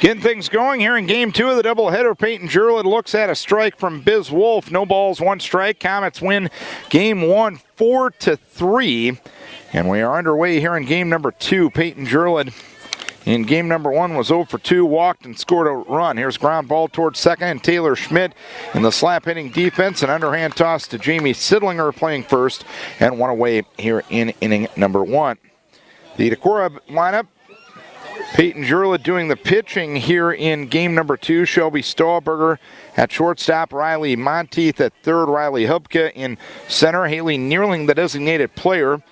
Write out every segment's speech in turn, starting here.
Getting things going here in game 2 of the doubleheader. Peyton Jurlid looks at a strike from Biz Wolf. No balls, 1 strike. Comets win game 1 4-3. And we are underway here in game number 2. Peyton Jurlid in game number 1 was 0 for 2, walked and scored a run. Here's ground ball towards second, and Taylor Schmidt in the slap hitting defense. An underhand toss to Jamie Sidlinger playing first, and 1 away here in inning number 1. The Decorah lineup. Peyton Jurlid doing the pitching here in game number 2. Shelby Stahlberger at shortstop. Riley Monteith at third. Riley Hubke in center. Haley Neerling, the designated player.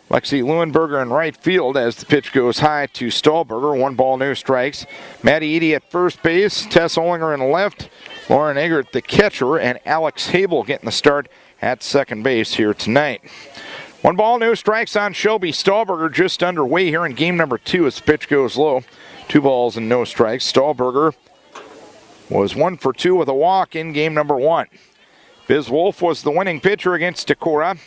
Lexi Leuenberger in right field as the pitch goes high to Stahlberger. 1 ball, no strikes. Maddie Eady at first base. Tess Olinger in left. Lauren Eggert, the catcher. And Alex Habel getting the start at second base here tonight. 1 ball, no strikes on Shelby Stahlberger, just underway here in game number 2 as the pitch goes low. 2 balls and no strikes. Stahlberger was 1 for 2 with a walk in game number 1. Biz Wolf was the winning pitcher against Decorah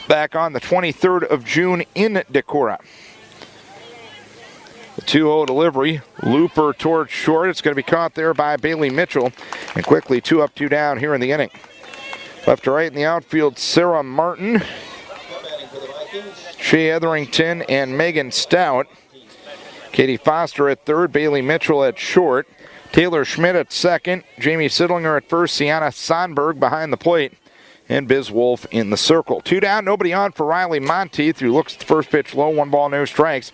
back on the 23rd of June in Decorah. The 2-0 delivery, looper towards short. It's going to be caught there by Bailey Mitchell, and quickly 2 up, 2 down here in the inning. Left to right in the outfield, Sarah Martin, Shea Etherington, and Megan Stout. Katie Foster at third, Bailey Mitchell at short, Taylor Schmidt at second, Jamie Sidlinger at first, Sienna Sonberg behind the plate, and Biz Wolf in the circle. 2 down, nobody on for Riley Monteith, who looks at the first pitch low, 1 ball, no strikes.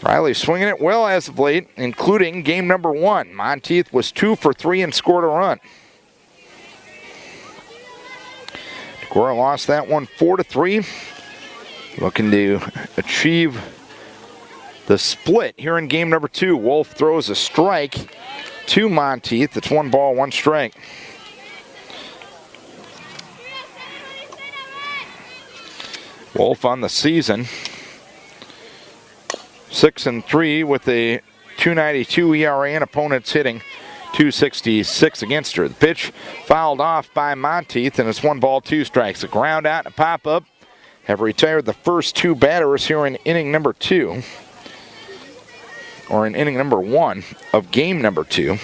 Riley swinging it well as of late, including game number 1. Monteith was 2 for 3 and scored a run. Decorah lost that one 4-3. Looking to achieve the split here in game number 2. Wolf throws a strike to Monteith. It's 1 ball, 1 strike. Wolf on the season 6-3 with a 2.92 ERA and opponents hitting .266 against her. The pitch fouled off by Monteith, and it's 1 ball, 2 strikes. A ground out and a pop-up have retired the first 2 batters here in inning number 2, or in inning number 1 of game number 2.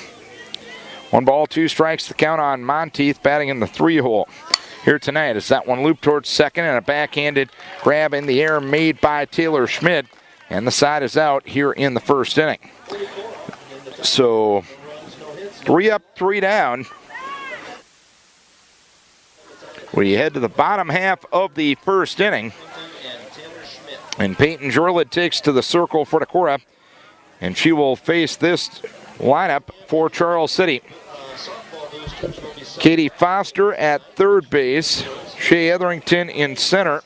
1 ball, 2 strikes, the count on Monteith batting in the 3-hole here tonight. As that one looped towards second, and a backhanded grab in the air made by Taylor Schmidt, and the side is out here in the first inning. So 3 up, 3 down. We head to the bottom half of the first inning. And Peyton Jurlid takes to the circle for Decorah. And she will face this lineup for Charles City. Katie Foster at third base. Shea Etherington in center.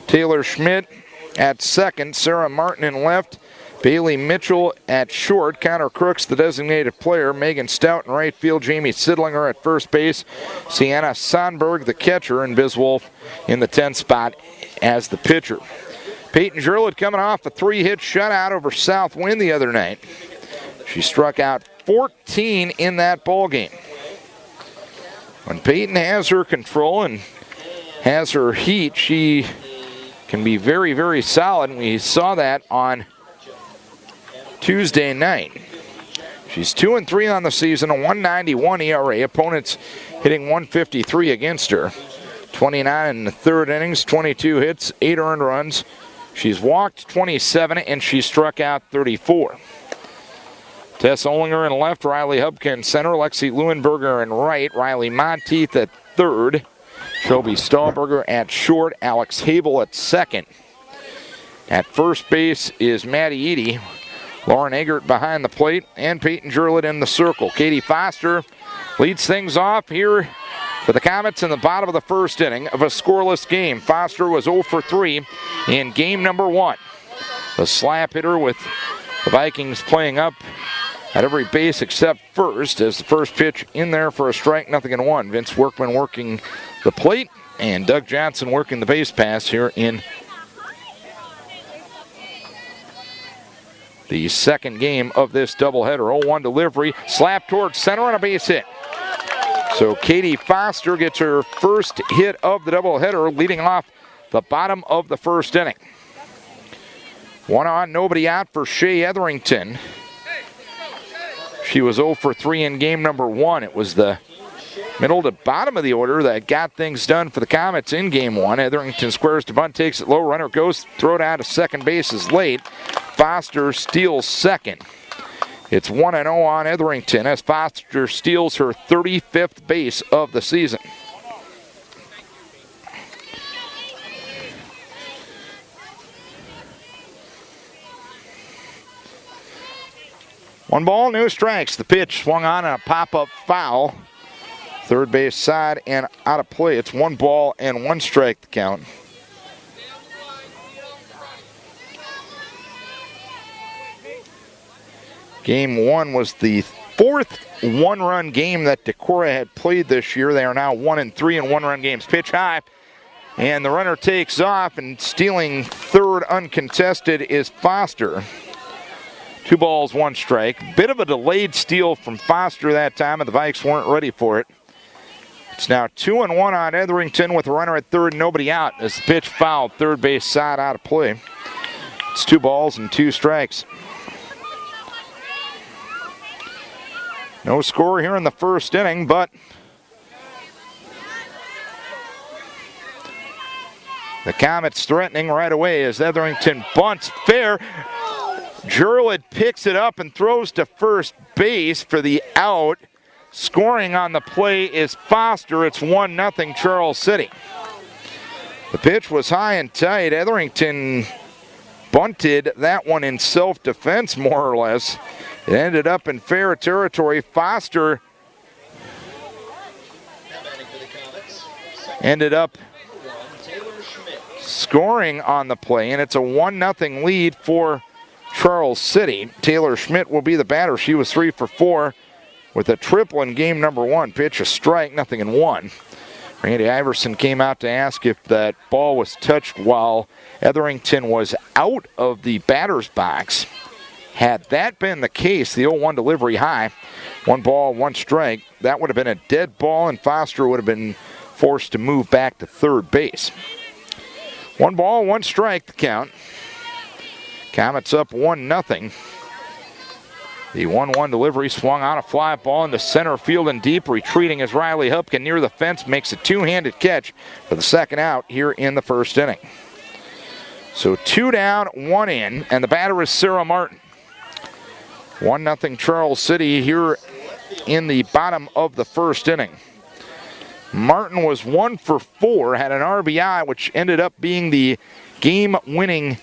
Taylor Schmidt at second. Sarah Martin in left. Bailey Mitchell at short. Connor Crooks, the designated player. Megan Stout in right field. Jamie Sidlinger at first base. Sienna Sonberg, the catcher. And Biz Wolf in the 10th spot as the pitcher. Peyton Jurlid coming off a 3-hit shutout over Southwind the other night. She struck out 14 in that ball game. When Peyton has her control and has her heat, she can be very, very solid. And we saw that on Tuesday night. She's 2-3 on the season, a 1.91 ERA. Opponents hitting 153 against her. 29 in the third innings, 22 hits, 8 earned runs. She's walked 27 and she struck out 34. Tess Olinger in left, Riley Hubke in center, Lexi Leuenberger in right, Riley Monteith at third, Shelby Stahlberger at short, Alex Habel at second. At first base is Maddie Eady, Lauren Eggert behind the plate, and Peyton Jurlid in the circle. Katie Foster leads things off here for the Comets in the bottom of the first inning of a scoreless game. Foster was 0 for 3 in game number 1. The slap hitter with the Vikings playing up at every base except first, as the first pitch in there for a strike, 0-1. Vince Workman working the plate, and Doug Johnson working the base pass here in the second game of this doubleheader. 0-1 delivery, slap towards center on a base hit. So Katie Foster gets her first hit of the doubleheader, leading off the bottom of the first inning. One on, nobody out for Shea Etherington. She was 0 for 3 in game number 1. It was the middle to bottom of the order that got things done for the Comets in game 1. Etherington squares to bunt, takes it low, runner goes, throw down to second base is late. Foster steals second. It's 1-0 on Etherington as Foster steals her 35th base of the season. One ball, no strikes. The pitch swung on a pop-up foul. Third base side and out of play. It's 1 ball and 1 strike to count. Game 1 was the 4th one-run game that Decorah had played this year. They are now 1-3 in one-run games. Pitch high, and the runner takes off, and stealing third uncontested is Foster. 2 balls, 1 strike. Bit of a delayed steal from Foster that time, and the Vikes weren't ready for it. It's now 2-1 on Etherington with a runner at third and nobody out as the pitch fouled third base side out of play. It's 2 balls and 2 strikes. No score here in the first inning, but the Comets threatening right away as Etherington bunts fair. Jurlid picks it up and throws to first base for the out. Scoring on the play is Foster. It's 1-0 Charles City. The pitch was high and tight. Etherington bunted that one in self-defense, more or less. It ended up in fair territory. Foster ended up scoring on the play, and it's a 1-0 lead for Charles City. Taylor Schmidt will be the batter. She was 3 for 4 with a triple in game number 1. Pitch, a strike, 0-1. Randy Iverson came out to ask if that ball was touched while Etherington was out of the batter's box. Had that been the case, the 0-1 delivery high, 1 ball, 1 strike, that would have been a dead ball, and Foster would have been forced to move back to third base. 1 ball, 1 strike to count. Comets up 1-0. The 1-1 delivery swung on a fly ball into center field and deep. Retreating as Riley Hupke near the fence makes a 2-handed catch for the second out here in the first inning. So 2 down, 1 in, and the batter is Sarah Martin. 1-0 Charles City here in the bottom of the first inning. Martin was 1 for 4, had an RBI, which ended up being the game-winning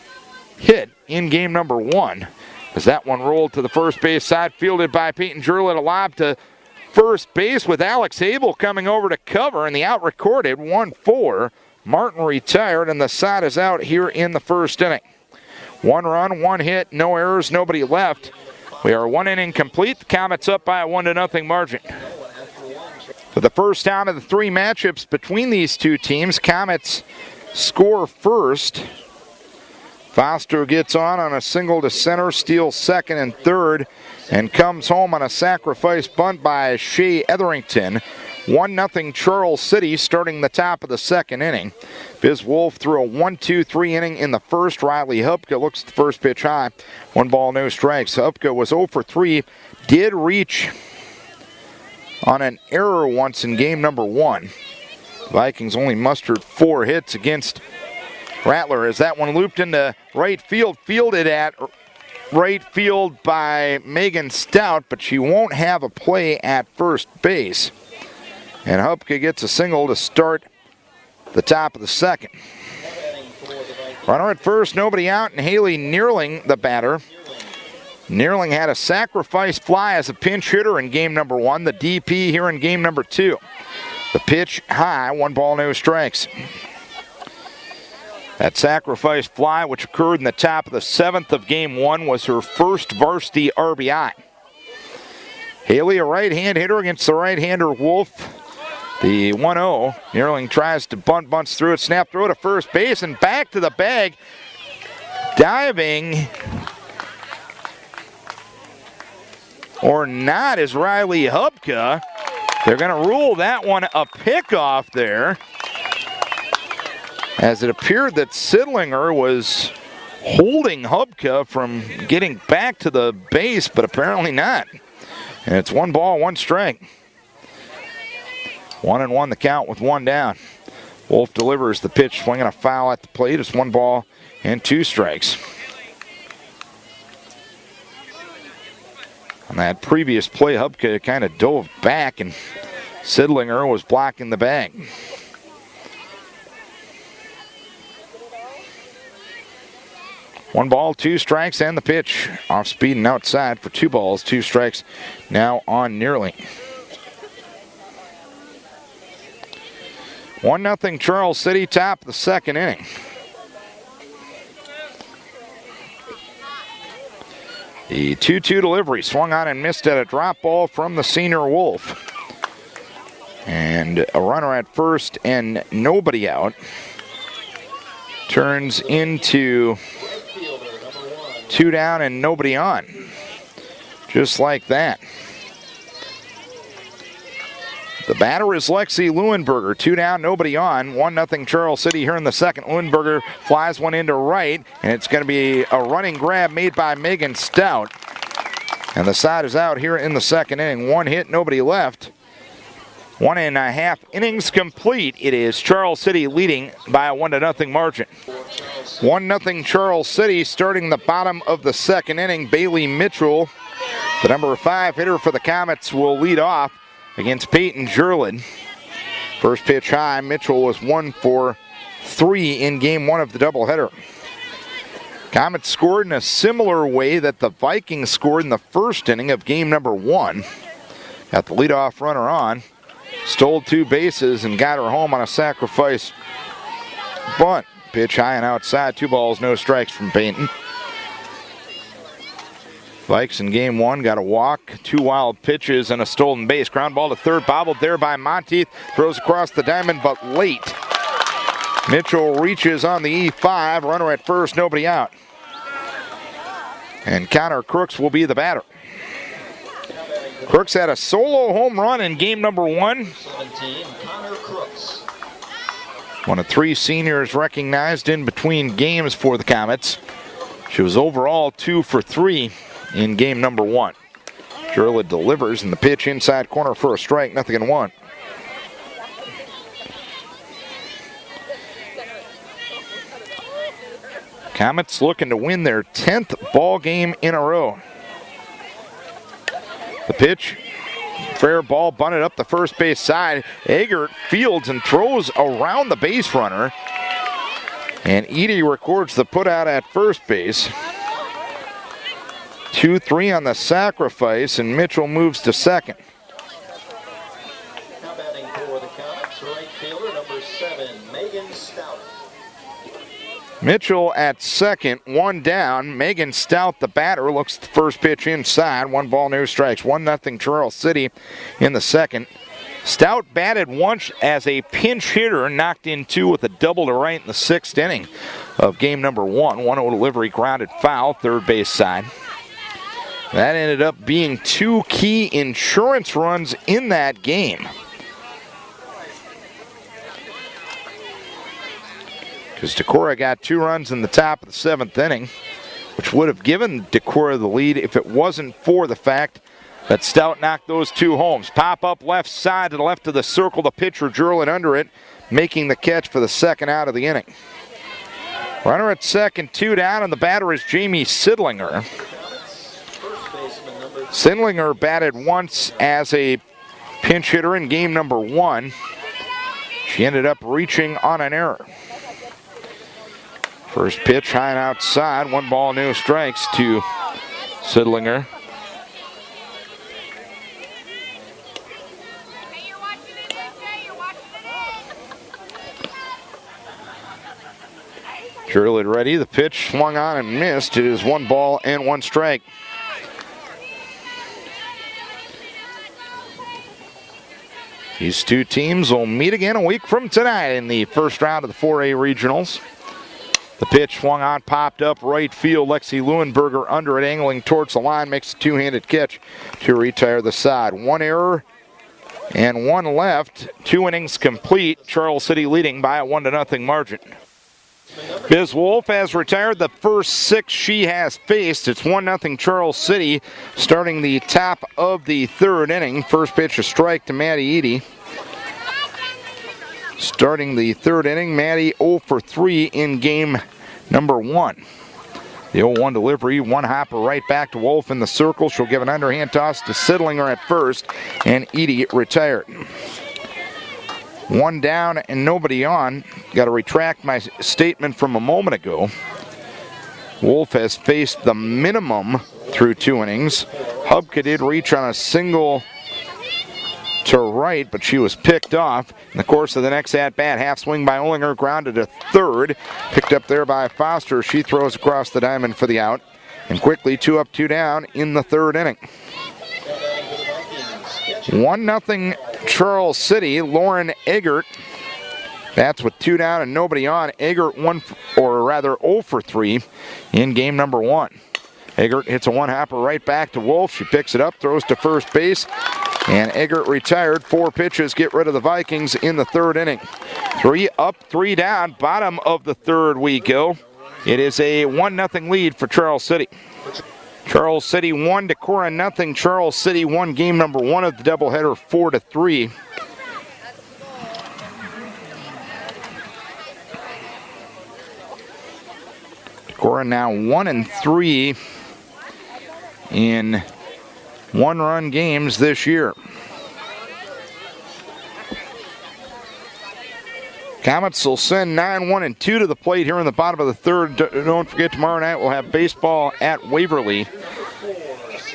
hit in game number 1. As that one rolled to the first base side, fielded by Peyton Jurlett, a lob to first base with Alex Abel coming over to cover, and the out recorded 1-4. Martin retired, and the side is out here in the first inning. 1 run, 1 hit, no errors, nobody left. We are 1 inning complete. The Comets up by a 1-0 margin. For the first time of the 3 matchups between these 2 teams, Comets score first. Foster gets on a single to center, steals second and third, and comes home on a sacrifice bunt by Shea Etherington. 1-0 Charles City starting the top of the second inning. Biz Wolf threw a 1-2-3 inning in the first. Riley Hupke looks at the first pitch high. 1 ball, no strikes. Hupke was 0 for 3. Did reach on an error once in game number 1. Vikings only mustered 4 hits against Rattler as that one looped into right field, fielded at right field by Megan Stout, but she won't have a play at first base. And Hupke gets a single to start the top of the second. Runner at first, nobody out, and Haley Neerling, the batter. Neerling had a sacrifice fly as a pinch hitter in game number 1, the DP here in game number 2. The pitch high, 1 ball, no strikes. That sacrifice fly, which occurred in the top of the 7th of game 1, was her first varsity RBI. Haley, a right-hand hitter against the right-hander Wolf. The 1-0, Neerling tries to bunts through it, snap throw to first base, and back to the bag. Diving or not is Riley Hupke. They're going to rule that one a pickoff there, as it appeared that Sidlinger was holding Hubka from getting back to the base, but apparently not. And it's 1 ball, 1 strike. 1-1 the count with 1 down. Wolf delivers the pitch, swinging a foul at the plate. It's 1 ball and 2 strikes. On that previous play, Hubka kind of dove back, and Sidlinger was blocking the bag. One ball, 2 strikes, and the pitch off speed and outside for 2 balls, 2 strikes now on nearly. 1-0 Charles City, top of the 2nd inning. The 2-2 delivery swung on and missed at a drop ball from the senior Wolf. And a runner at first and nobody out. Turns into 2 down and nobody on. Just like that. The batter is Lexi Leuenberger. 2 down, nobody on. 1-0 Charles City here in the 2nd. Leuenberger flies one into right, and it's going to be a running grab made by Megan Stout. And the side is out here in the 2nd inning. 1 hit, nobody left. 1.5 innings complete. It is Charles City leading by a 1-0 margin. 1-0 Charles City starting the bottom of the 2nd inning. Bailey Mitchell, the number 5 hitter for the Comets, will lead off against Peyton Jurlin. First pitch high. Mitchell was 1 for 3 in game 1 of the doubleheader. Comets scored in a similar way that the Vikings scored in the 1st inning of game number 1. Got the leadoff runner on, stole 2 bases, and got her home on a sacrifice bunt. Pitch high and outside. 2 balls, no strikes from Peyton. Vikes in game 1 got a walk, 2 wild pitches, and a stolen base. Ground ball to third, bobbled there by Monteith. Throws across the diamond, but late. Mitchell reaches on the E5. Runner at first, nobody out. And Connor Crooks will be the batter. Crooks had a solo home run in game number 1. 17, Connor Crooks. One of 3 seniors recognized in between games for the Comets. She was overall 2 for 3 in game number 1. Jurla delivers, and the pitch inside corner for a strike, 0-1. Comets looking to win their 10th ball game in a row. The pitch, fair ball, bunted up the first base side. Eggert fields and throws around the base runner. And Edie records the putout at first base. 2-3 on the sacrifice, and Mitchell moves to second. Now batting for the Comets, right fielder number 7, Megan Stout. Mitchell at second, 1 down. Megan Stout, the batter, looks at the first pitch inside. 1 ball, no strikes. 1-0 Charles City in the 2nd. Stout batted once as a pinch hitter, knocked in 2 with a double to right in the 6th inning of game number 1. 1-0 delivery, grounded foul, third base side. That ended up being 2 key insurance runs in that game. Because Decorah got 2 runs in the top of the 7th inning, which would have given Decorah the lead if it wasn't for the fact that Stout knocked those 2 homes. Pop up left side to the left of the circle, the pitcher Jurlin under it, making the catch for the 2nd out of the inning. Runner at second, 2 down, and the batter is Jamie Sidlinger. Sidlinger batted once as a pinch hitter in game number 1. She ended up reaching on an error. First pitch high and outside, 1 ball, no strikes to Sidlinger. Jurlid ready, the pitch swung on and missed. It is 1 ball and 1 strike. These 2 teams will meet again a week from tonight in the first round of the 4A regionals. The pitch swung on, popped up right field. Lexi Leuenberger under it, angling towards the line, makes a 2-handed catch to retire the side. 1 error and 1 left. 2 innings complete. Charles City leading by a 1-0 margin. Biz Wolf has retired the first 6 she has faced. It's 1-0 Charles City starting the top of the 3rd inning. First pitch a strike to Maddie Edie. Starting the 3rd inning, Maddie 0 for 3 in game number 1. The 0-1 delivery, one hopper right back to Wolf in the circle. She'll give an underhand toss to Sidlinger at first, and Edie retired. 1 down and nobody on. Got to retract my statement from a moment ago. Wolf has faced the minimum through 2 innings. Hubka did reach on a single to right, but she was picked off. In the course of the next at-bat, half swing by Olinger, grounded to third. Picked up there by Foster. She throws across the diamond for the out. And quickly 2 up, 2 down in the 3rd inning. 1-0 Charles City. Lauren Eggert bats with 2 down and nobody on. Eggert 0 for 3 in game number 1. Eggert hits a one-hopper right back to Wolf. She picks it up, throws to first base, and Eggert retired. 4 pitches get rid of the Vikings in the 3rd inning. 3 up, 3 down. Bottom of the 3rd we go. It is a 1-0 lead for Charles City. Charles City 1, Decorah 0. Charles City won game number 1 of the doubleheader 4-3. Decorah now 1-3 in 1-run games this year. Comets will send 9-1-2 to the plate here in the bottom of the 3rd. Don't forget, tomorrow night we'll have baseball at Waverly.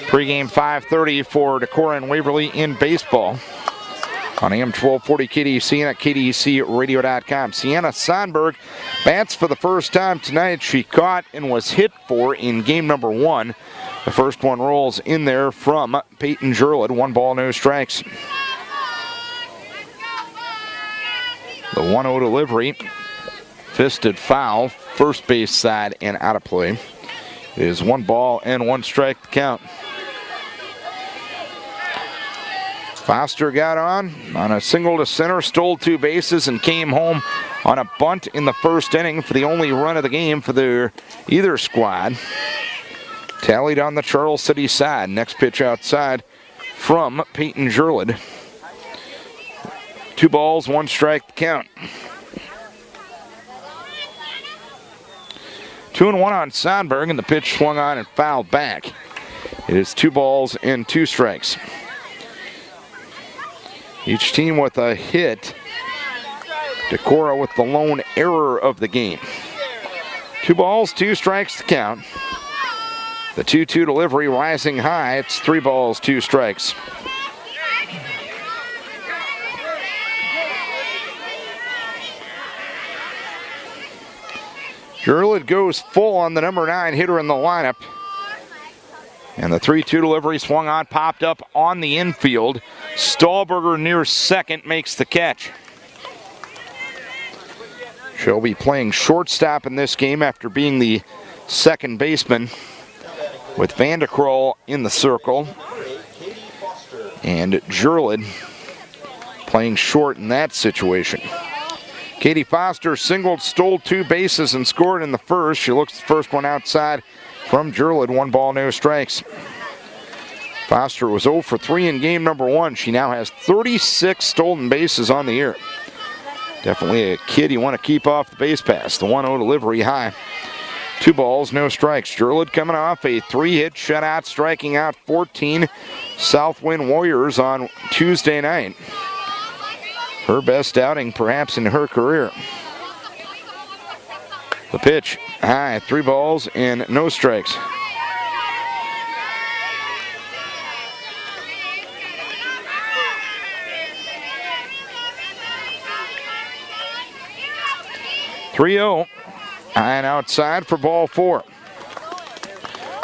Pre-game 5:30 for Decorah and Waverly in baseball. On AM 1240 KDC and at KDCRadio.com. Sienna Sonberg bats for the first time tonight. She caught and was hit for in game number 1. The first one rolls in there from Peyton Jurlid. 1 ball, no strikes. The 1-0 delivery, fisted foul, first base side and out of play. It is 1 ball and 1 strike to count. Foster got on a single to center, stole 2 bases, and came home on a bunt in the 1st inning for the only run of the game for either squad. Tallied on the Charles City side. Next pitch outside from Peyton Jurlid. 2 balls, 1 strike to count. 2-1 on Sonberg, and the pitch swung on and fouled back. It is 2 balls and 2 strikes. Each team with a hit. Decorah with the lone error of the game. 2 balls, 2 strikes to count. The 2-2 delivery rising high. It's 3 balls, 2 strikes. Jurlid goes full on the number 9 hitter in the lineup. And the 3-2 delivery swung on, popped up on the infield. Stahlberger near second makes the catch. She'll be playing shortstop in this game after being the second baseman, with Vandekroll in the circle. And Jurlid playing short in that situation. Katie Foster singled, stole 2 bases, and scored in the first. She looks the first one outside from Jurlid. 1 ball, no strikes. Foster was 0 for 3 in game number 1. She now has 36 stolen bases on the year. Definitely a kid you want to keep off the base pass. The 1-0 delivery high. 2 balls, no strikes. Jurlid coming off a 3-hit shutout, striking out 14 Southwind Warriors on Tuesday night. Her best outing perhaps in her career. The pitch high, 3 balls and no strikes. (3-0) and outside for ball 4.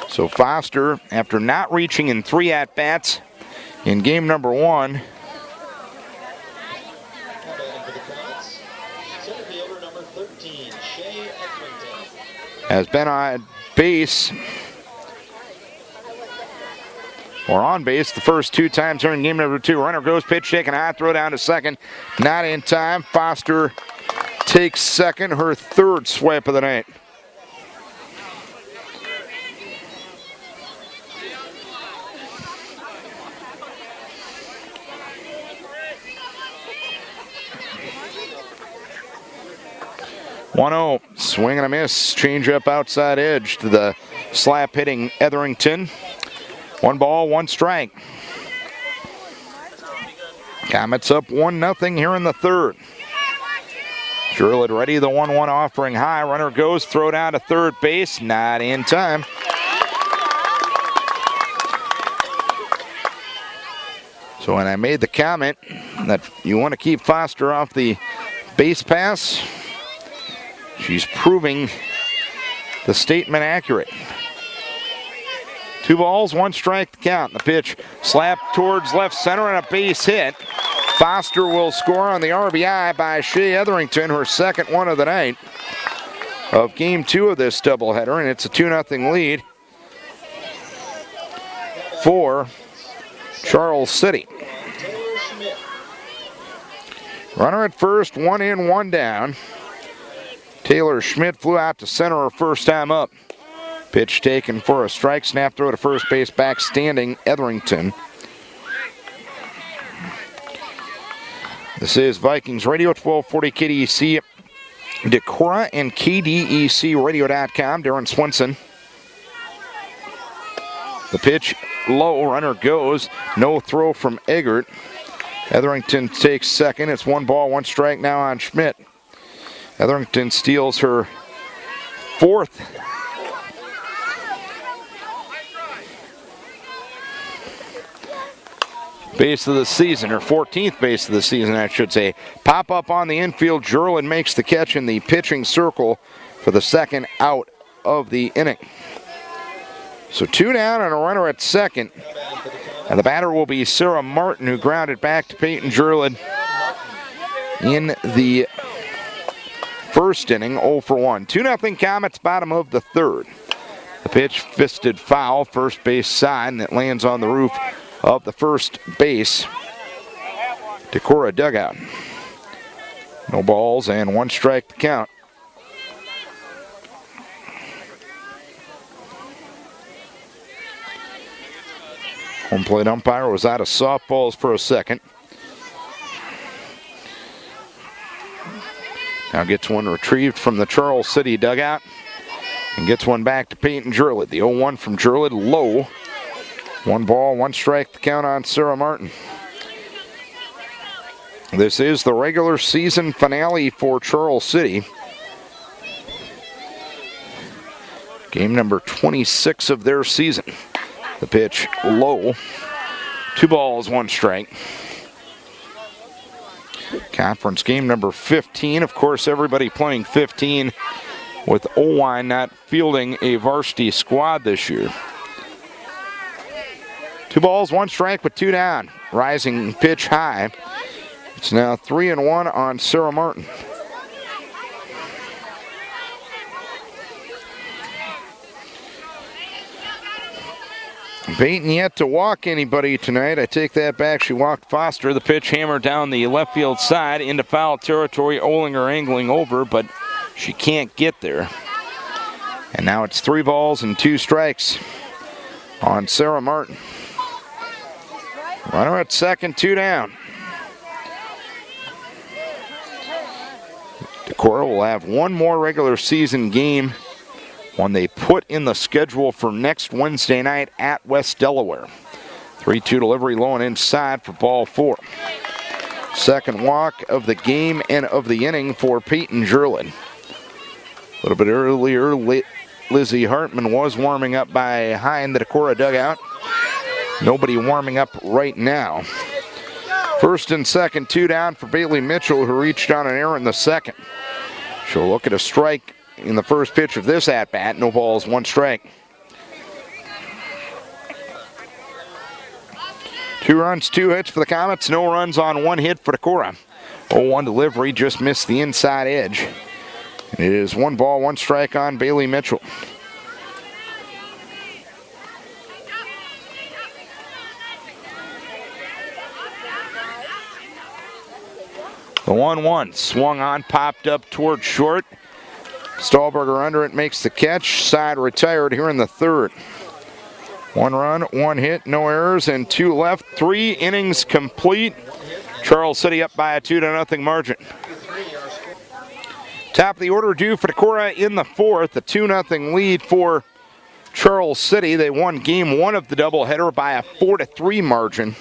So Foster, after not reaching in 3 at-bats in game number 1, has been on base, or on base, the first 2 times here in game number 2. Runner goes, pitch taken high, throw down to second. Not in time. Foster takes second, her third swipe of the night. One-0, swing and a miss, change up outside edge to the slap hitting Etherington. 1 ball, 1 strike. Comets up 1-0 here in the third. Druid ready, the 1-1 offering high. Runner goes, throw down to third base, not in time. So when I made the comment that you want to keep Foster off the base pass, she's proving the statement accurate. 2 balls, 1 strike to count. The pitch slapped towards left center and a base hit. Foster will score on the RBI by Shea Etherington, her second one of the night of game 2 of this doubleheader, and it's a 2-0 lead for Charles City. Runner at first, 1 in, 1 down. Taylor Schmidt flew out to center her first time up. Pitch taken for a strike, snap throw to first base, back standing Etherington. This is Vikings Radio, 1240 KDEC, Decorah, and KDECradio.com. Darren Swenson. The pitch low, runner goes, no throw from Eggert. Etherington takes second. It's 1 ball, 1 strike now on Schmidt. Etherington steals her 4th base of the season, or 14th base of the season, I should say. Pop up on the infield. Jerlin makes the catch in the pitching circle for the second out of the inning. So 2 down and a runner at second. And the batter will be Sarah Martin, who grounded back to Peyton Jerlin in the first inning, 0 for 1. 2-0 Comets, bottom of the third. The pitch fisted foul, first base side, and it lands on the roof of the first base Decorah dugout. No balls and 1 strike to count. Home plate umpire was out of softballs for a second. Now gets one retrieved from the Charles City dugout and gets one back to Peyton Jerlid. The 0-1 from Jerlid, low. 1 ball, 1 strike to count on Sarah Martin. This is the regular season finale for Charles City. Game number 26 of their season. The pitch low. 2 balls, 1 strike. Conference game number 15. Of course, everybody playing 15 with Owine not fielding a varsity squad this year. 2 balls, 1 strike with 2 down. Rising pitch high. It's now 3-1 on Sarah Martin. Peyton yet to walk anybody tonight. I take that back. She walked Foster. The pitch hammered down the left field side into foul territory. Olinger angling over, but she can't get there. And now it's 3 balls and 2 strikes on Sarah Martin. Runner at second, 2 down. Decorah will have 1 more regular season game, one they put in the schedule for next Wednesday night at West Delaware. 3-2 delivery low and inside for ball 4. Second walk of the game and of the inning for Peyton Jerlin. A little bit earlier, Lizzie Hartman was warming up by high in the Decorah dugout. Nobody warming up right now. First and second, 2 down for Bailey Mitchell, who reached on an error in the second. She'll look at a strike in the first pitch of this at-bat. No balls, 1 strike. 2 runs, 2 hits for the Comets. No runs on 1 hit for Decorah. 0-1 delivery, just missed the inside edge. And it is 1 ball, 1 strike on Bailey Mitchell. The 1-1 swung on, popped up toward short. Stahlberger under it, makes the catch. Side retired here in the third. 1 run, 1 hit, no errors, and 2 left. 3 innings complete. Charles City up by a 2-0 margin. Top of the order due for Decorah in the fourth. A 2-0 lead for Charles City. They won game 1 of the doubleheader by a 4-3 margin.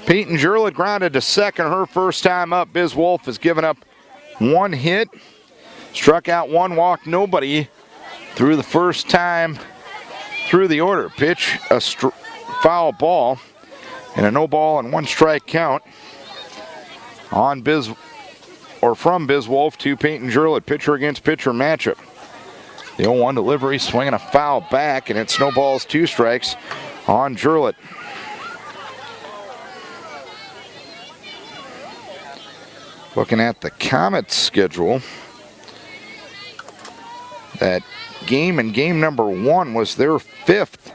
Peyton Jurl had grounded to second her first time up. Biz Wolf has given up 1 hit. Struck out 1, walked nobody through the first time through the order. Pitch, a foul ball, and a no ball and 1 strike count on from Biz Wolf to Peyton Jurl at pitcher against pitcher matchup. The 0-1 delivery, swinging a foul back, and it snowballs 2 strikes on Jurlett. Looking at the Comets schedule, that game in game number 1 was their 5th,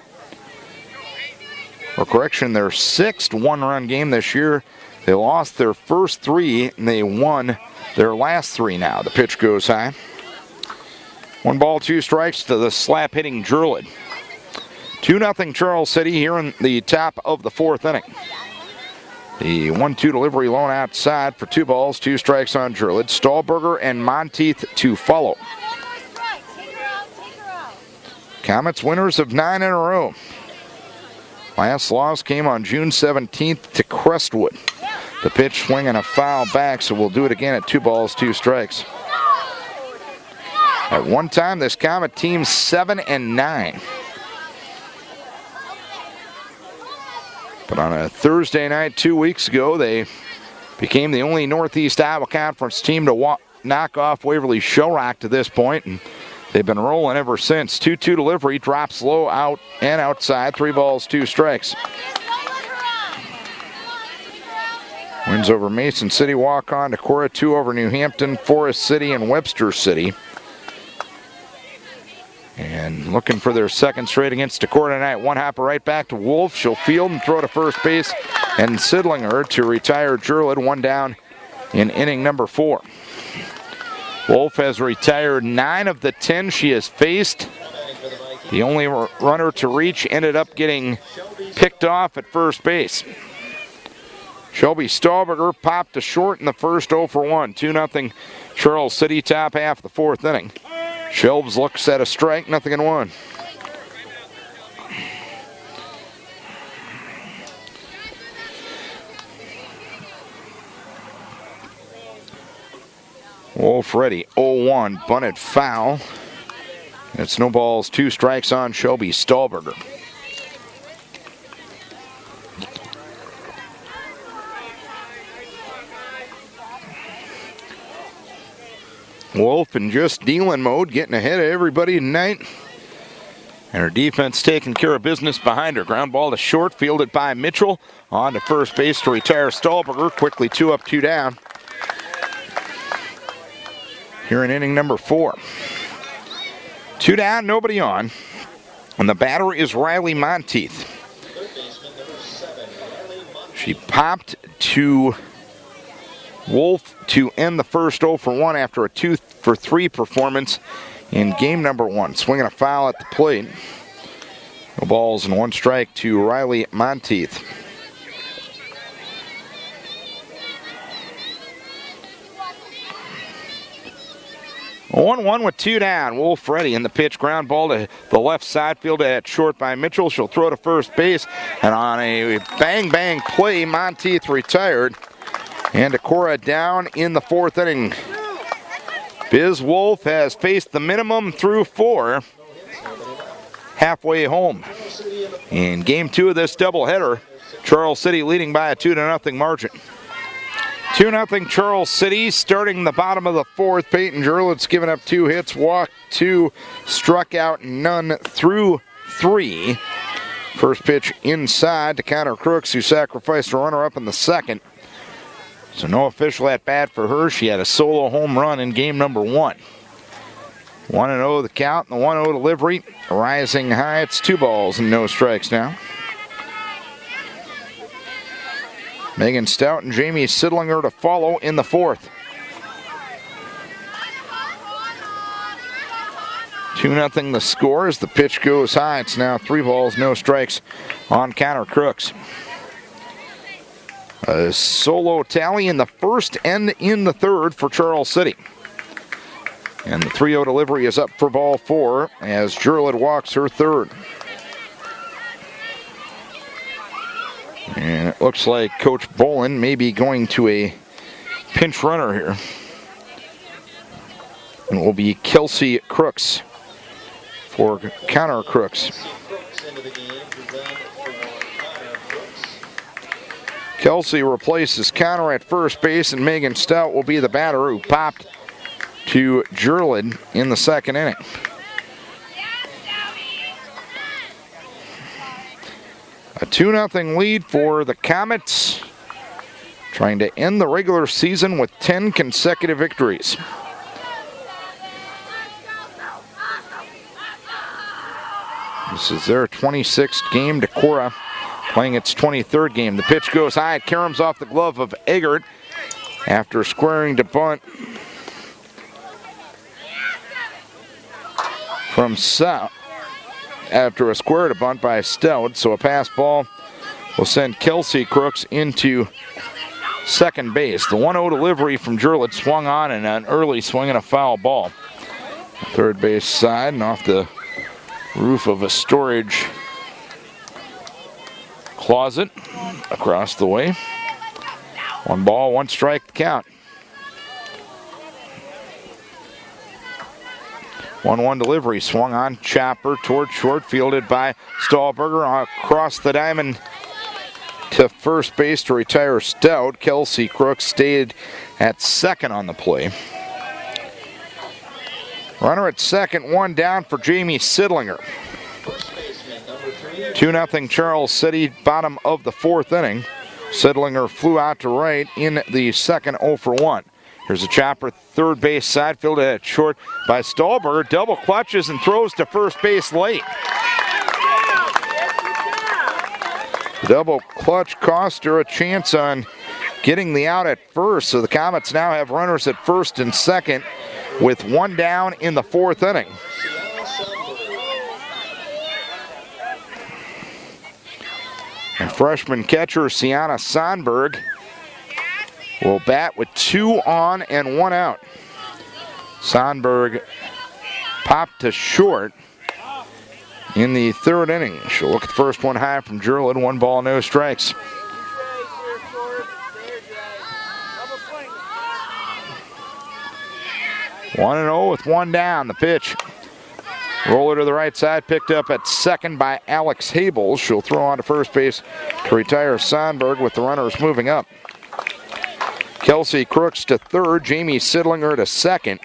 or correction, their 6th 1-run game this year. They lost their first 3, and they won their last 3 now. The pitch goes high. 1 ball, 2 strikes to the slap-hitting Jurlett. 2-0 Charles City here in the top of the 4th inning. The 1-2 delivery lone outside for 2 balls, 2 strikes on Jurlett. Stahlberger and Monteith to follow. Comets winners of 9 in a row. Last loss came on June 17th to Crestwood. The pitch swinging a foul back, so we'll do it again at 2 balls, 2 strikes. At one time, this Comet team 7-9. But on a Thursday night 2 weeks ago, they became the only Northeast Iowa Conference team to knock off Waverly Shellrock to this point, and they've been rolling ever since. 2-2 delivery, drops low, out and outside. 3 balls, 2 strikes. Wins over Mason City, walk-on Decorah, 2 over New Hampton, Forest City, and Webster City. And looking for their 2nd straight against Decorah tonight. 1 hopper right back to Wolf. She'll field and throw to first base. And Sidlinger to retire Jurlett, 1 down in inning number 4. Wolf has retired 9 of the 10 she has faced. The only runner to reach ended up getting picked off at first base. Shelby Stahlberger popped to short in the first, 0 for 1. 2-0 Charles City, top half of the 4th inning. Shelves looks at a strike, 0-1. Wolf ready, 0-1, bunted foul. It snowballs 2 strikes on Shelby Stahlberger. Wolf in just dealing mode, getting ahead of everybody tonight. And her defense taking care of business behind her. Ground ball to short, fielded by Mitchell. On to first base to retire Stahlberger. Quickly 2 up, 2 down. Here in inning number 4. 2 down, nobody on. And the batter is Riley Monteith. She popped to Wolf to end the first 0 for 1 after a 2 for 3 performance in game number 1. Swinging a foul at the plate. No balls and 1 strike to Riley Monteith. A 1-1 with 2 down. Wolf ready in the pitch. Ground ball to the left side field at short by Mitchell. She'll throw to first base. And on a bang-bang play, Monteith retired. And Decorah down in the 4th inning. Biz Wolf has faced the minimum through 4. Halfway home. In game 2 of this doubleheader, Charles City leading by a 2-0 margin. 2-0 Charles City, starting the bottom of the 4th. Peyton Jurlett's given up 2 hits, walked 2, struck out none through 3. First pitch inside to Connor Crooks, who sacrificed a runner up in the 2nd. So no official at bat for her. She had a solo home run in game number 1. 1-0 the count, and the 1-0 delivery. Rising high, it's 2 balls and no strikes now. Megan Stout and Jamie Sidlinger to follow in the fourth. 2-0 the score as the pitch goes high. It's now 3 balls, no strikes on Connor Crooks. A solo tally in the first and in the third for Charles City. And the 3-0 delivery is up for ball 4 as Jurlid walks her third. And it looks like Coach Bolin may be going to a pinch runner here. And it will be Kelsey Crooks for Connor Crooks. Kelsey replaces Connor at first base, and Megan Stout will be the batter who popped to Jurlid in the second inning. A 2-0 lead for the Comets, trying to end the regular season with 10 consecutive victories. This is their 26th game. Decorah playing its 23rd game. The pitch goes high. It caroms off the glove of Eggert after squaring to bunt from Stout. After a square to bunt by Stout, so a pass ball will send Kelsey Crooks into second base. The 1-0 delivery from Jurlid swung on and an early swing and a foul ball. Third base side and off the roof of a storage closet across the way. 1 ball, 1 strike count. 1-1 delivery, swung on, chopper toward short, fielded by Stahlberger across the diamond to first base to retire Stout. Kelsey Crooks stayed at second on the play. Runner at second, 1 down for Jamie Sidlinger. 2-0 Charles City, bottom of the fourth inning. Sidlinger flew out to right in the second, 0 for 1. Here's a chopper, third base side, fielded at short by Stahlberger. Double clutches and throws to first base late. The double clutch cost her a chance on getting the out at first, so the Comets now have runners at first and second with 1 down in the fourth inning. And freshman catcher Sienna Sonberg will bat with 2 on and 1 out. Sonberg popped to short in the third inning. She'll look at the first one high from Jurlid. 1 ball, no strikes. One and 0 with 1 down. The pitch. Roller to the right side, picked up at second by Alex Habels. She'll throw on to first base to retire Sonberg with the runners moving up. Kelsey Crooks to third, Jamie Sidlinger to second.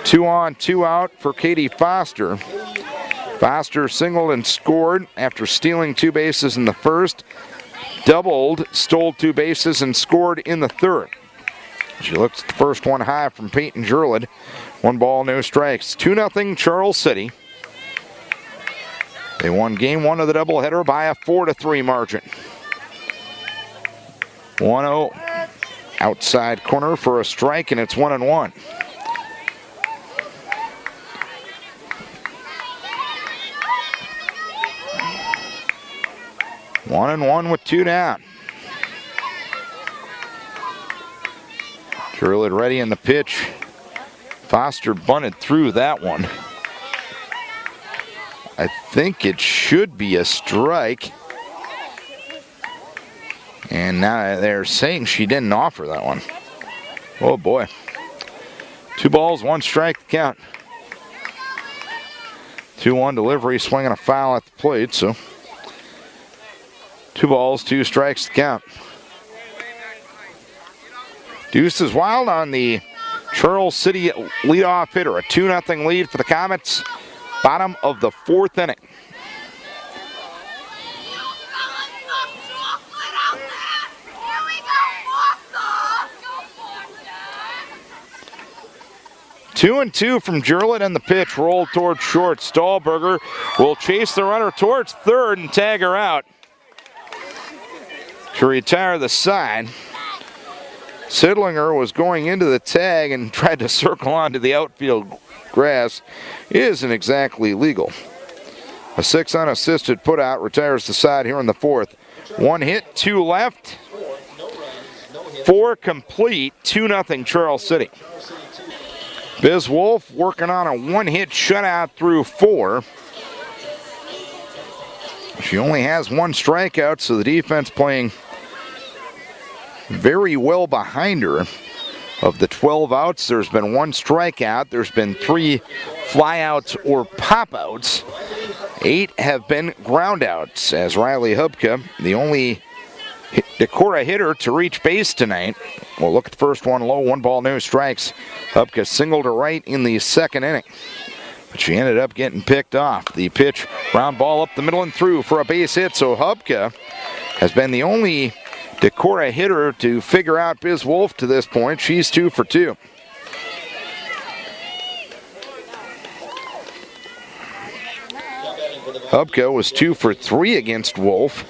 2 on, 2 out for Katie Foster. Foster singled and scored after stealing 2 bases in the first. Doubled, stole 2 bases, and scored in the third. She looks at the first one high from Peyton Jurlid. 1 ball, no strikes. 2-0 Charles City. They won game 1 of the doubleheader by a 4-3 margin. 1-0. Outside corner for a strike, and it's 1-1. One and 1 with 2 down. Jurlid ready in the pitch. Foster bunted through that one. I think it should be a strike. And now they're saying she didn't offer that one. Oh boy. 2 balls, 1 strike count. 2-1 delivery, swinging a foul at the plate, so 2 balls, 2 strikes to count. Deuce is wild on the Charles City leadoff hitter. A 2-0 lead for the Comets. Bottom of the fourth inning. Two and 2 from Jurlid, and the pitch rolled toward short. Stahlberger will chase the runner towards third and tag her out. to retire the side. Sidlinger was going into the tag and tried to circle onto the outfield grass. Isn't exactly legal. A 6 unassisted putout retires the side here in the fourth. 1 hit, 2 left. 4 complete, 2-0 Charles City. Biz Wolf working on a 1-hit shutout through 4. She only has 1 strikeout, so the defense playing very well behind her. Of the 12 outs, there's been 1 strikeout. There's been 3 flyouts or pop-outs. 8 have been groundouts, as Riley Hubka, the only Decorah hitter to reach base tonight. We'll look at the first one low, 1 ball, no strikes. Hubka singled to right in the second inning, but she ended up getting picked off. The pitch, ground ball up the middle and through for a base hit, so Hubka has been the only Decorah hitter to figure out Biz Wolf to this point. She's 2 for 2. Hubka was 2 for 3 against Wolf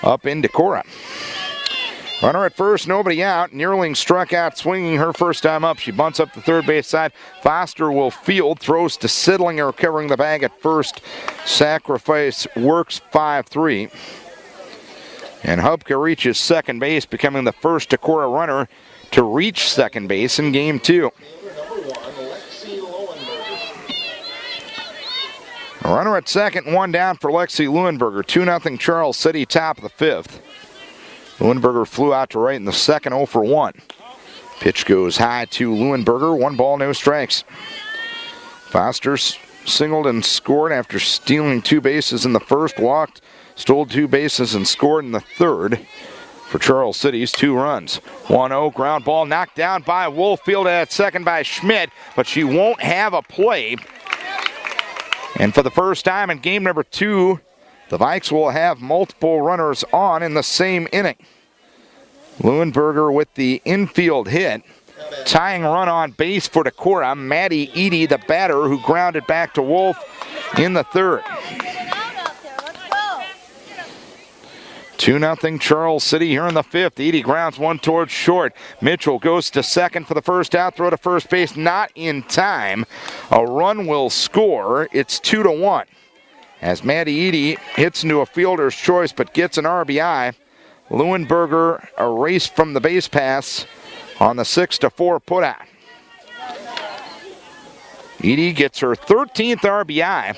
up in Decorah. Runner at first, nobody out. Neerling struck out swinging her first time up. She bunts up the third base side. Foster will field, throws to Sidlinger, covering the bag at first. Sacrifice works 5-3. And Hubka reaches second base, becoming the first Decorah runner to reach second base in game 2. A runner at second, 1 down for Lexi Leuenberger. 2-0 Charles City, top of the 5th. Leuenberger flew out to right in the second, 0 for 1. Pitch goes high to Leuenberger, 1 ball, no strikes. Foster singled and scored after stealing 2 bases in the first, walked, stole 2 bases and scored in the third for Charles City's 2 runs. 1-0, ground ball knocked down by Wolf, fielded at second by Schmidt, but she won't have a play. And for the first time in game number 2, the Vikes will have multiple runners on in the same inning. Leuenberger with the infield hit. Tying run on base for Decorah, Maddie Eady, the batter, who grounded back to Wolf in the third. 2-0 Charles City here in the 5th. Eady grounds 1 towards short. Mitchell goes to second for the first out. Throw to first base, not in time. A run will score. It's 2-1. As Maddie Eady hits into a fielder's choice but gets an RBI. Leuenberger erased from the base pass on the 6-4 putout. Eady gets her 13th RBI,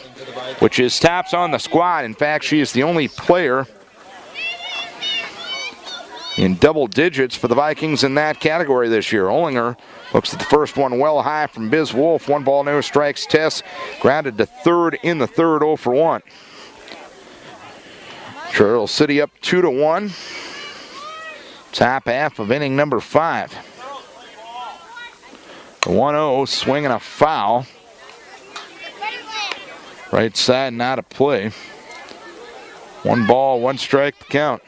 which is tops on the squad. In fact, she is the only player in double digits for the Vikings in that category this year. Olinger looks at the first one well high from Biz Wolf. 1 ball, no strikes. Tess grounded to third in the third, 0 for 1. Charles City up 2-1. Top half of inning number 5. The 1-0 swing and a foul. Right side, not a play. 1 ball, 1 strike to count.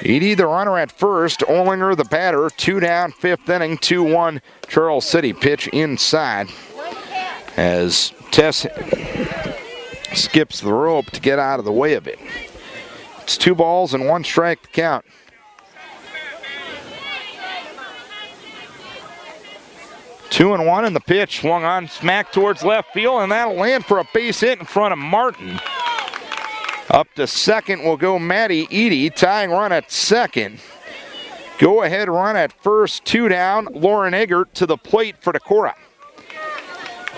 Eady, the runner at first. Olinger, the batter. 2 down, 5th inning, 2-1 Charles City. Pitch inside as Tess skips the rope to get out of the way of it. It's 2 balls and 1 strike to count. Two and 1, and the pitch swung on smack towards left field, and that'll land for a base hit in front of Martin. Up to second will go Maddie Eady, tying run at second. Go ahead run at first, 2 down. Lauren Eggert to the plate for Decorah.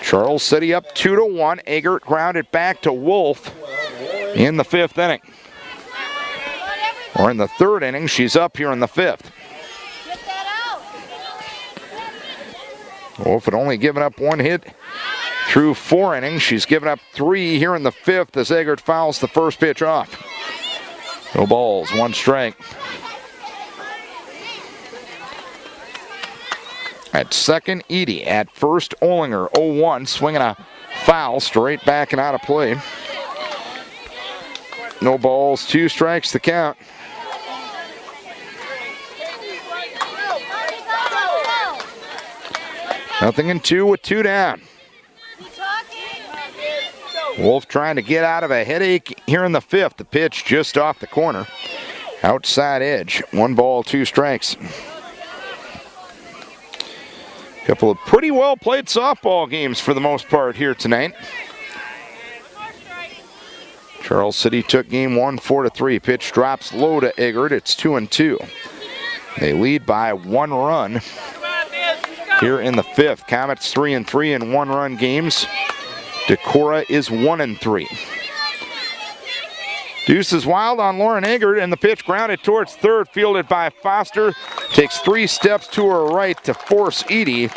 Charles City up 2-1. Eggert grounded back to Wolf in the 5th inning. Or in the 3rd inning, she's up here in the 5th. Wolf had only given up 1 hit through 4 innings. She's given up 3 here in the 5th as Eggert fouls the first pitch off. No balls, 1 strike. At second, Eady. At first, Olinger. 0-1, swinging a foul straight back and out of play. No balls, 2 strikes to count. Nothing in 2 with 2 down. Wolf trying to get out of a headache here in the 5th. The pitch just off the corner. Outside edge. 1 ball, 2 strikes. Couple of pretty well played softball games for the most part here tonight. Charles City took game 1 4-3. Pitch drops low to Eggert. It's 2-2. They lead by 1 run here in the 5th. Comets 3-3 in 1-run games. Decorah is 1-3. Deuce is wild on Lauren Eggert, and the pitch grounded towards third, fielded by Foster. Takes 3 steps to her right to force Edie.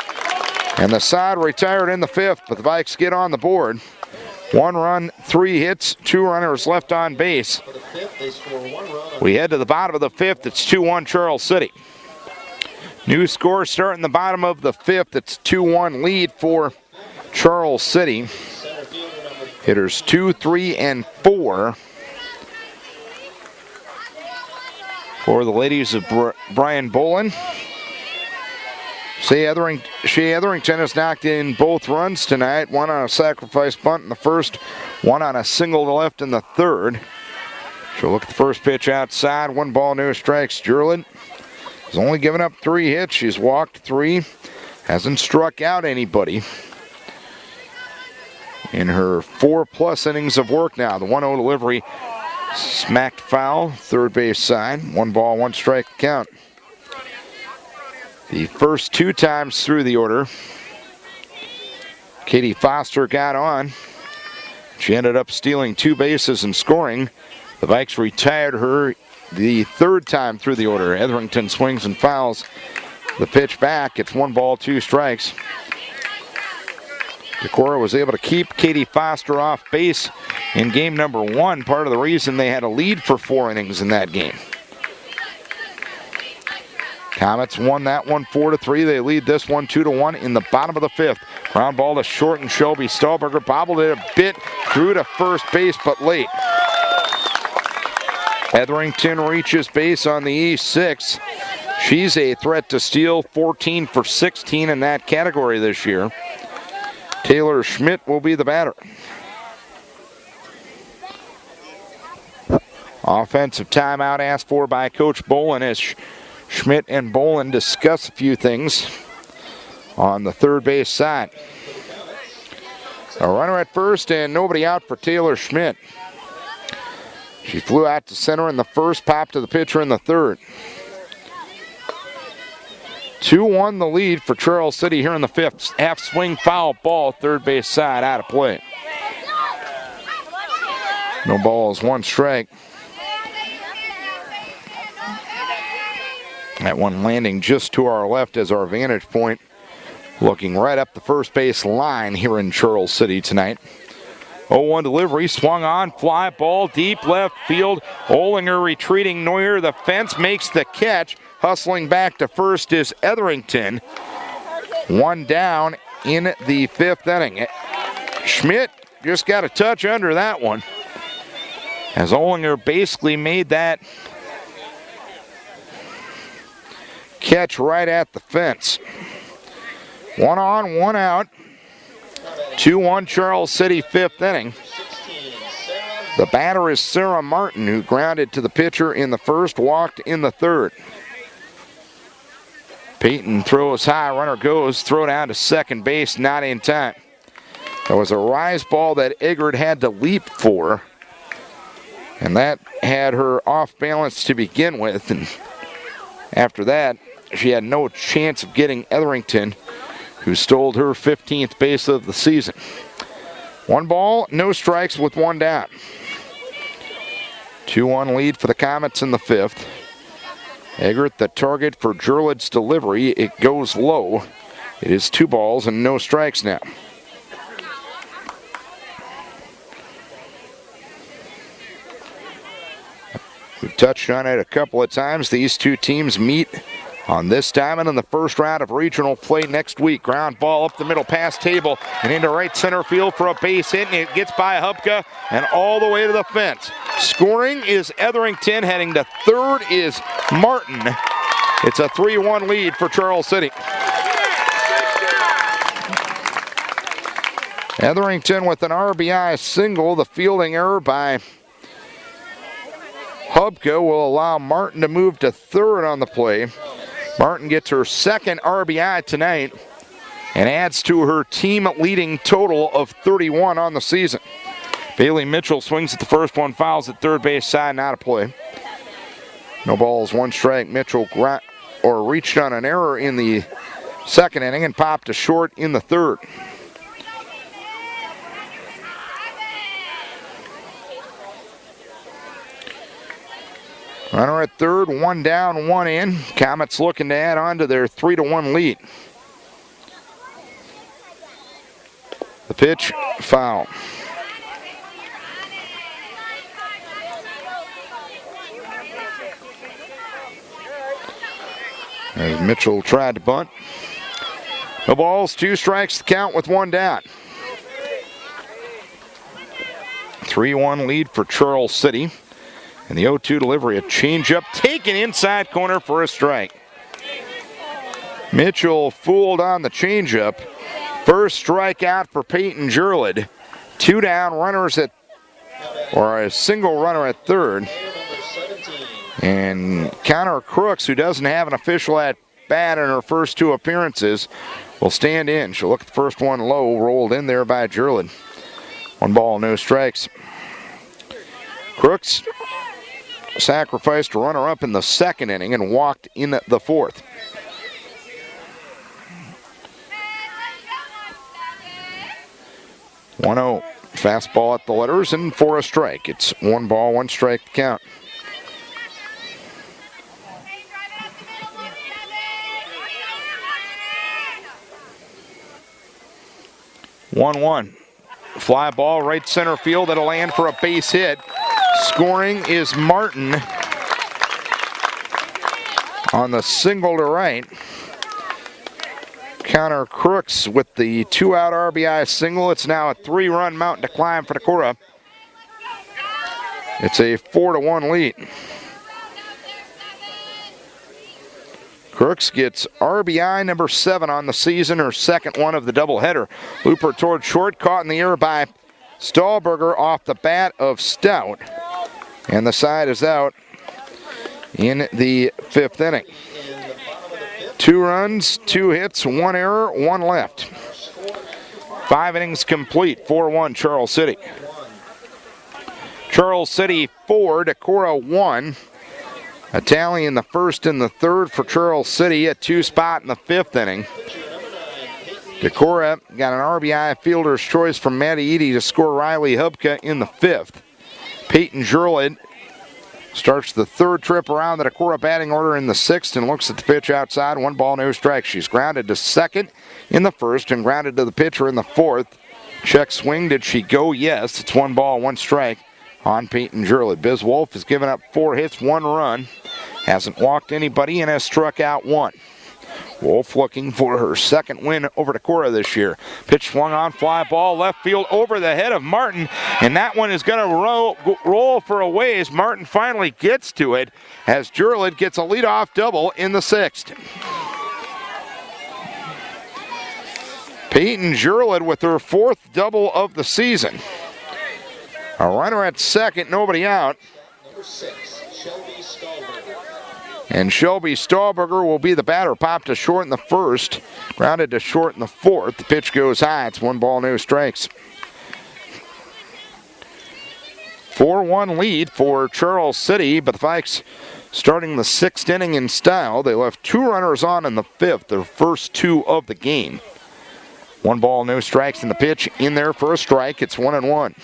And the side retired in the 5th, but the Vikes get on the board. 1 run, 3 hits, 2 runners left on base. We head to the bottom of the 5th. It's 2-1 Charles City. New score starting the bottom of the 5th. It's 2-1 lead for Charles City. Hitters 2, 3, and 4 for the ladies of Brian Bolin. Shea Etherington has knocked in both runs tonight. 1 on a sacrifice bunt in the 1st, 1 on a single to left in the 3rd. She'll look at the first pitch outside. 1 ball, no strikes. Jurlin has only given up 3 hits. She's walked 3. Hasn't struck out anybody in her 4+ innings of work now. The 1-0 delivery smacked foul, third base side. 1 ball, 1 strike count. The first 2 times through the order, Katie Foster got on. She ended up stealing 2 bases and scoring. The Vikes retired her the 3rd time through the order. Etherington swings and fouls the pitch back. It's 1 ball, 2 strikes. Decorah was able to keep Katie Foster off base in game number 1. Part of the reason they had a lead for 4 innings in that game. Comets won that one 4-3. They lead this one 2-1 in the bottom of the 5th. Ground ball to short, and Shelby Stahlberger bobbled it a bit, threw to first base, but late. Etherington reaches base on the E6. She's a threat to steal, 14 for 16 in that category this year. Taylor Schmidt will be the batter. Offensive timeout asked for by Coach Bolin as Schmidt and Bolin discuss a few things on the third base side. A runner at first and nobody out for Taylor Schmidt. She flew out to center in the 1st, popped to the pitcher in the 3rd. 2-1 the lead for Charles City here in the 5th. Half swing foul ball, third base side, out of play. No balls, 1 strike. That one landing just to our left as our vantage point. Looking right up the first base line here in Charles City tonight. 0-1 delivery, swung on, fly ball, deep left field. Olinger retreating near the fence, makes the catch. Hustling back to first is Etherington. 1 down in the 5th inning. Schmidt just got a touch under that one, as Olinger basically made that catch right at the fence. 1 on, 1 out. 2-1 Charles City, 5th inning. The batter is Sarah Martin, who grounded to the pitcher in the 1st, walked in the 3rd. Peyton throws high, runner goes, throw down to second base, not in time. There was a rise ball that Eggert had to leap for, and that had her off balance to begin with, and after that, she had no chance of getting Etherington, who stole her 15th base of the season. 1 ball, no strikes with 1 down. 2-1 lead for the Comets in the 5th. Eggert the target for Jurlid's delivery. It goes low. It is 2 balls and no strikes now. We've touched on it a couple of times. These 2 teams meet on this diamond in the 1st round of regional play next week. Ground ball up the middle past Table and into right center field for a base hit, and it gets by Hupka and all the way to the fence. Scoring is Etherington. Heading to 3rd is Martin. It's a 3-1 lead for Charles City. Etherington with an RBI single. The fielding error by Hubka will allow Martin to move to third on the play. Martin gets her second RBI tonight and adds to her team-leading total of 31 on the season. Bailey Mitchell swings at the first one, fouls at third base side, not a play. No balls, one strike. Mitchell reached on an error in the second inning and popped to short in the third. Runner at third, one down, one in. Comets looking to add on to their 3-1 lead. The pitch, foul. As Mitchell tried to bunt. No balls, two strikes to count with one down. 3-1 lead for Charles City. And the 0-2 delivery, a changeup taken inside corner for a strike. Mitchell fooled on the changeup. First strikeout for Peyton Jurlid. Two down, a single runner at third. And Connor Crooks, who doesn't have an official at bat in her first two appearances, will stand in. She'll look at the first one low, rolled in there by Jurlid. One ball, no strikes. Crooks sacrificed a runner up in the second inning and walked in the fourth. One-0. Fastball at the letters and for a strike. It's one ball, one strike count. One-one. Fly ball right center field. That'll land for a base hit. Scoring is Martin on the single to right. Connor Crooks with the two-out RBI single. It's now a three-run mountain to climb for Decorah. It's a 4-1 lead. Crooks gets RBI number 7 on the season, her second one of the doubleheader. Looper toward short, caught in the air by Stahlberger off the bat of Stout. And the side is out in the fifth inning. 2 runs, 2 hits, 1 error, 1 left. 5 innings complete, 4-1 Charles City. Charles City 4, Decorah 1. A tally in the first and the third for Charles City, a 2 spot in the fifth inning. Decorah got an RBI fielder's choice from Maddie Eady to score Riley Hubka in the fifth. Peyton Jurlid starts the third trip around the Decorah batting order in the sixth and looks at the pitch outside. 1 ball, no strike. She's grounded to second in the first and grounded to the pitcher in the fourth. Check swing. Did she go? Yes. It's 1 ball, 1 strike on Peyton Jurlid. Biz Wolf has given up 4 hits, 1 run. Hasn't walked anybody and has struck out 1. Wolf looking for her second win over Decorah this year. Pitch swung on, fly ball, left field over the head of Martin, and that one is going to roll for a ways. Martin finally gets to it as Jurlid gets a leadoff double in the sixth. Peyton Jurlid with her 4th double of the season. A runner at second, nobody out. Number 6, Shelby Stahlberger. And Shelby Stahlberger will be the batter. Popped to short in the first, grounded to short in the fourth. The pitch goes high. It's 1 ball, no strikes. 4-1 lead for Charles City, but the Vikes starting the 6th inning in style. They left 2 runners on in the 5th, their first 2 of the game. 1 ball, no strikes, and the pitch in there for a strike. It's 1-1.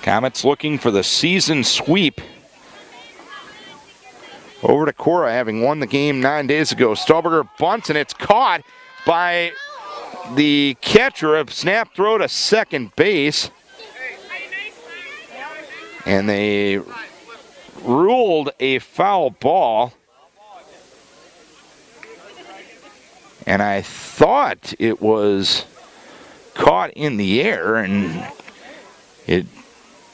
Comets looking for the season sweep over to Decorah, having won the game 9 days ago. Stahlberger bunts, and it's caught by the catcher. A snap throw to second base. And they ruled a foul ball. And I thought it was caught in the air, and it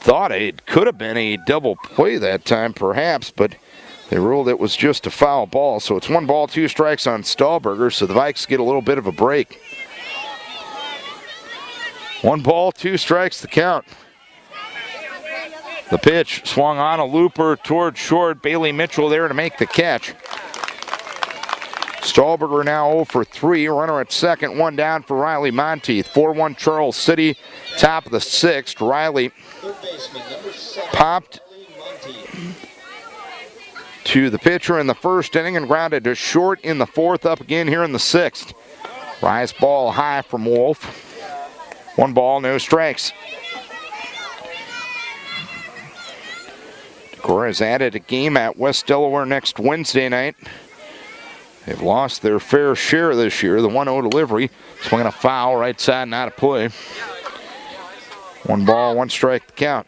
thought it could have been a double play that time, perhaps, but They ruled it was just a foul ball, so it's 1 ball, 2 strikes on Stahlberger, so the Vikes get a little bit of a break. 1 ball, 2 strikes, the count. The pitch swung on a looper toward short. Bailey Mitchell there to make the catch. Stahlberger now 0 for 3. Runner at second, 1 down for Riley Monteith. 4-1 Charles City, top of the 6th. Riley popped to the pitcher in the first inning and grounded to short in the 4th, up again here in the 6th. Rise ball high from Wolf. 1 ball, no strikes. Decorah has added a game at West Delaware next Wednesday night. They've lost their fair share this year. The 1-0 delivery, swinging a foul, right side, not a play. 1 ball, 1 strike to count.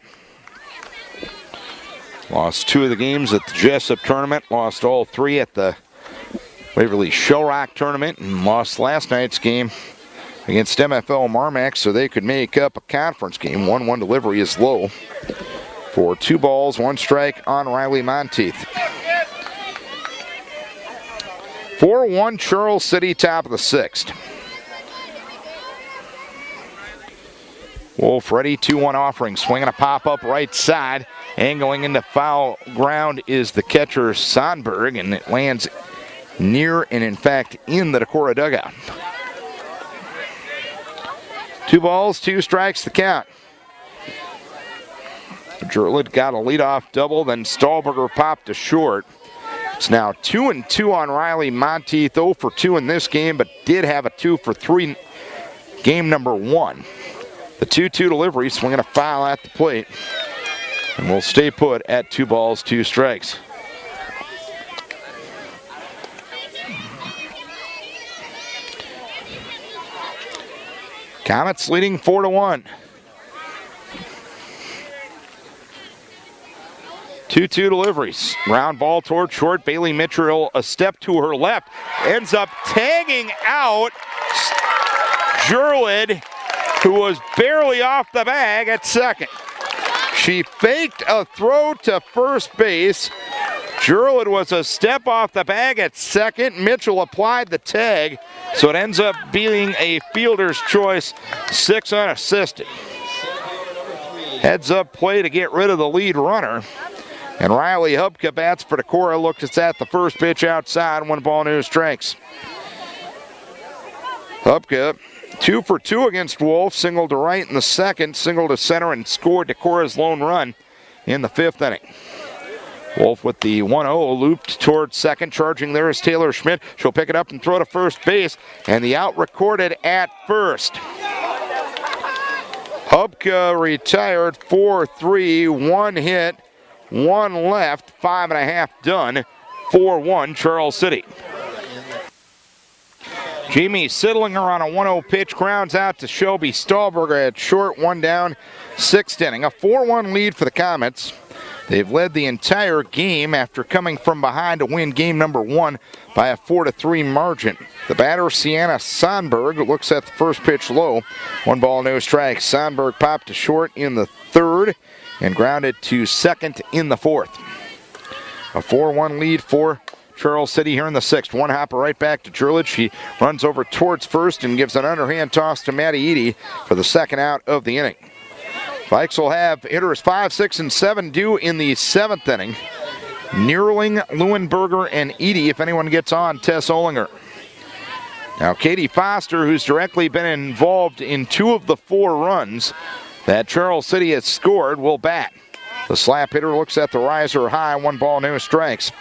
Lost 2 of the games at the Jessup tournament, lost all 3 at the Waverly Shellrock tournament, and lost last night's game against MFL Marmac so they could make up a conference game. 1-1 delivery is low for 2 balls, 1 strike on Riley Monteith. 4-1 Charles City, top of the 6th. Wolf ready, 2-1 offering, swinging a pop-up right side. Angling into foul ground is the catcher Sonberg, and it lands near and in fact in the Decorah dugout. 2 balls, 2 strikes, the count. Jurlid got a leadoff double, then Stahlberger popped to short. It's now 2-2 on Riley Monteith, 0 for 2 in this game, but did have a 2 for 3 game number 1. The 2-2 delivery, swinging a foul at the plate, and will stay put at 2 balls, 2 strikes. Comets leading 4-1. 2-2 deliveries. Round ball toward short. Bailey Mitchell a step to her left. Ends up tagging out Jurlid, who was barely off the bag at second. She faked a throw to first base. Jurlid was a step off the bag at second. Mitchell applied the tag, so it ends up being a fielder's choice, 6 unassisted. Heads up play to get rid of the lead runner. And Riley Hubka bats for Decorah, looks at the first pitch outside, 1 ball, no strikes. Hubka 2 for 2 against Wolf, single to right in the second, single to center, and scored Decorah's lone run in the 5th inning. Wolf with the 1-0 looped towards second, charging there is Taylor Schmidt. She'll pick it up and throw to first base, and the out recorded at first. Hubka retired 4-3, 1 hit, 1 left, 5.5 done, 4-1 Charles City. Jamie Siddlinger on a 1-0 pitch grounds out to Shelby Stahlberger at short, 1 down, 6th inning. A 4-1 lead for the Comets. They've led the entire game after coming from behind to win game number 1 by a 4-3 margin. The batter, Sienna Sonberg, looks at the first pitch low. 1 ball, no strikes. Sonberg popped to short in the 3rd and grounded to second in the 4th. A 4-1 lead for Charles City here in the 6th. 1 hopper right back to Jurlid. She runs over towards first and gives an underhand toss to Maddie Eady for the 2nd out of the inning. Vikes will have hitters 5, 6, and 7 due in the 7th inning. Neerling, Leuenberger, and Eady, if anyone gets on, Tess Olinger. Now Katie Foster, who's directly been involved in 2 of the 4 runs that Charles City has scored, will bat. The slap hitter looks at the riser high, 1 ball, no strikes.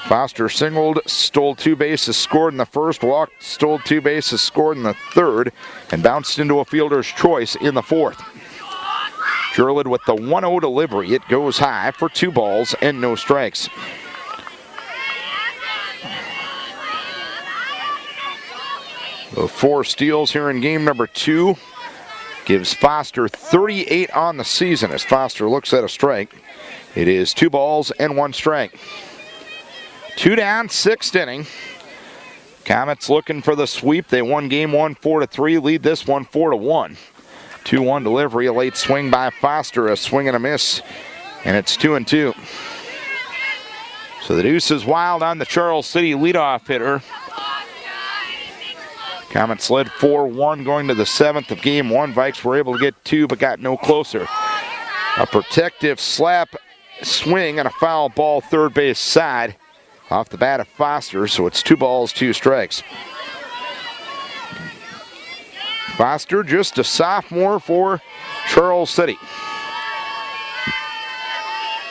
Foster singled, stole 2 bases, scored in the 1st, walked, stole 2 bases, scored in the 3rd, and bounced into a fielder's choice in the 4th. Jurlid with the 1-0 delivery. It goes high for 2 balls and no strikes. The 4 steals here in game number 2 gives Foster 38 on the season as Foster looks at a strike. It is 2 balls and 1 strike. 2 down, 6th inning. Comets looking for the sweep. They won game 1 4-3, lead this one 4-1. 2-1 delivery, a late swing by Foster, a swing and a miss, and it's 2-2. So the deuce is wild on the Charles City leadoff hitter. Comets led 4-1 going to the 7th of game 1. Vikes were able to get 2 but got no closer. A protective slap swing and a foul ball third base side off the bat of Foster, so it's 2 balls, 2 strikes. Foster just a sophomore for Charles City.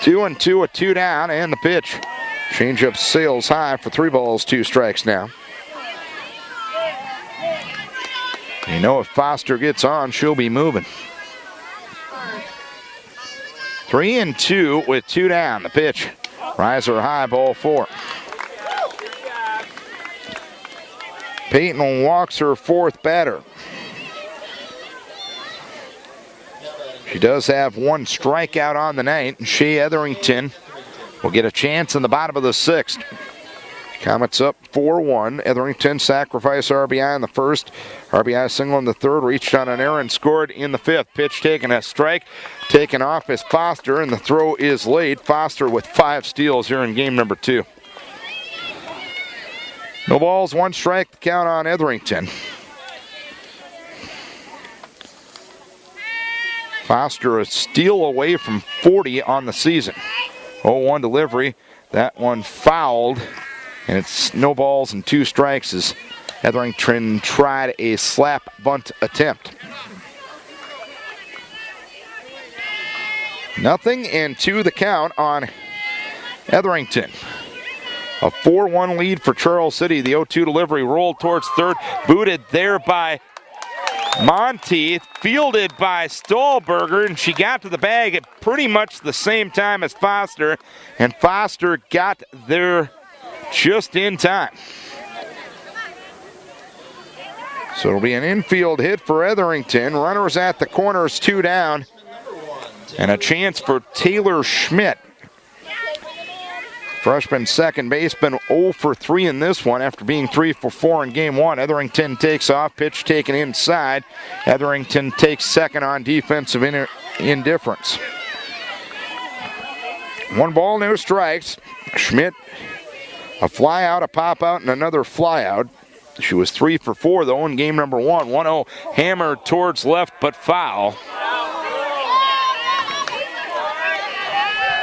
2-2 with 2 down, and the pitch. Changeup sails high for 3 balls, 2 strikes now. You know if Foster gets on, she'll be moving. 3-2 with 2 down. The pitch. Riser high, ball 4. Peyton walks her 4th batter. She does have 1 strikeout on the night, and Shea Etherington will get a chance in the bottom of the 6th. Comets up 4-1. Etherington sacrifice RBI in the 1st. RBI single in the 3rd. Reached on an error and scored in the 5th. Pitch taken, a strike. Taken off is Foster, and the throw is late. Foster with 5 steals here in game number 2. No balls, 1 strike to count on Etherington. Foster a steal away from 40 on the season. 0-1 delivery. That one fouled. And it's no balls and 2 strikes as Etherington tried a slap bunt attempt. 0-2 the count on Etherington. A 4-1 lead for Charles City. The 0-2 delivery rolled towards 3rd. Booted there by Monty, fielded by Stolberger, and she got to the bag at pretty much the same time as Foster. And Foster got there just in time. So it'll be an infield hit for Etherington. Runners at the corners, 2 down. And a chance for Taylor Schmidt. Freshman second baseman 0 for 3 in this one after being 3 for 4 in game 1. Etherington takes off, pitch taken inside. Etherington takes second on defensive indifference. 1 ball, no strikes. Schmidt, a fly out, a pop out, and another fly out. She was 3 for 4 though in game number 1. 1-0 hammered towards left but foul.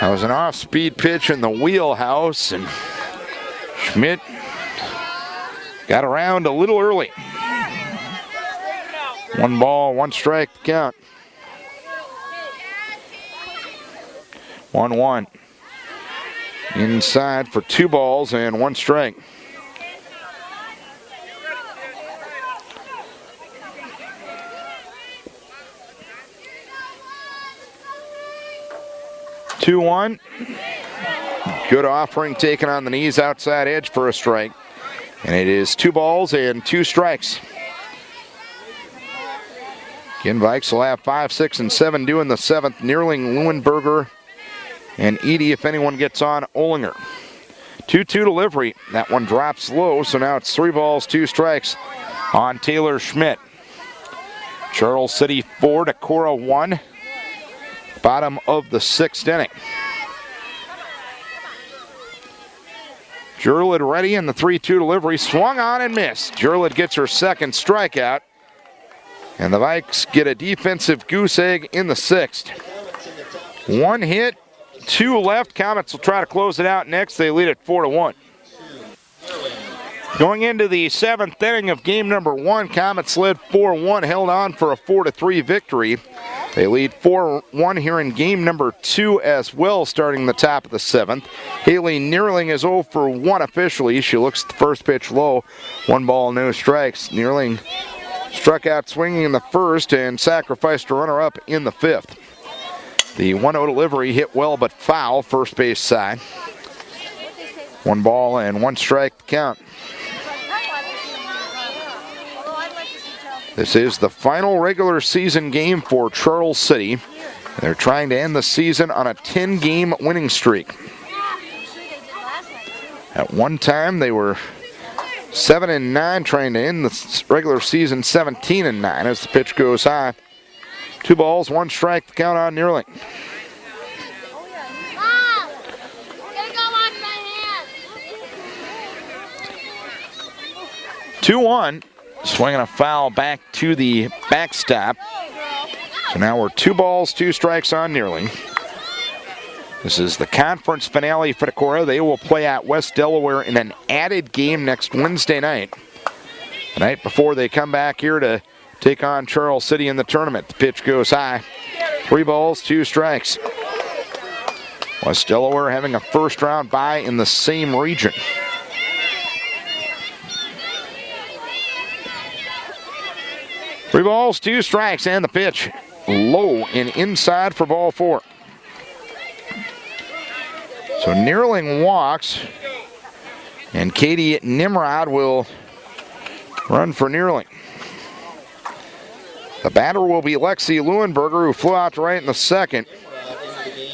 That was an off-speed pitch in the wheelhouse, and Schmidt got around a little early. 1 ball, 1 strike to count. 1-1. Inside for 2 balls and 1 strike. Two-1. Good offering taken on the knees, outside edge for a strike. And it is 2 balls and 2 strikes. Again, Vikes will have 5, 6, and 7 due in the 7th. Neerling, Leuenberger, and Edie, if anyone gets on, Olinger. 2-2 delivery. That one drops low, so now it's 3 balls, 2 strikes on Taylor Schmidt. Charles City 4, Decorah 1. Bottom of the 6th inning. Jurlid ready in the 3-2 delivery. Swung on and missed. Jurlid gets her 2nd strikeout. And the Vikes get a defensive goose egg in the 6th. 1 hit, 2 left. Comets will try to close it out next. They lead it 4-1. Going into the 7th inning of game number 1, Comets led 4-1, held on for a 4-3 victory. They lead 4-1 here in game number 2 as well, starting the top of the 7th. Haley Neerling is 0 for 1 officially. She looks at the first pitch low. 1 ball, no strikes. Neerling struck out swinging in the 1st and sacrificed a runner-up in the 5th. The 1-0 delivery hit well but foul, first base side. 1 ball and 1 strike to count. This is the final regular season game for Charles City. They're trying to end the season on a 10-game winning streak. At one time, they were 7-9, trying to end the regular season 17-9 as the pitch goes high. 2 balls, 1 strike to count on Neerling. 2-1. Swinging a foul back to the backstop. So now we're 2 balls, 2 strikes on Nearling. This is the conference finale for Decorah. They will play at West Delaware in an added game next Wednesday night. The night before they come back here to take on Charles City in the tournament. The pitch goes high. 3 balls, 2 strikes. West Delaware having a first round bye in the same region. Three balls, 2 strikes, and the pitch low and inside for ball 4. So Nearling walks, and Katie Nimrod will run for Nearling. The batter will be Lexi Leuenberger, who flew out to right in the 2nd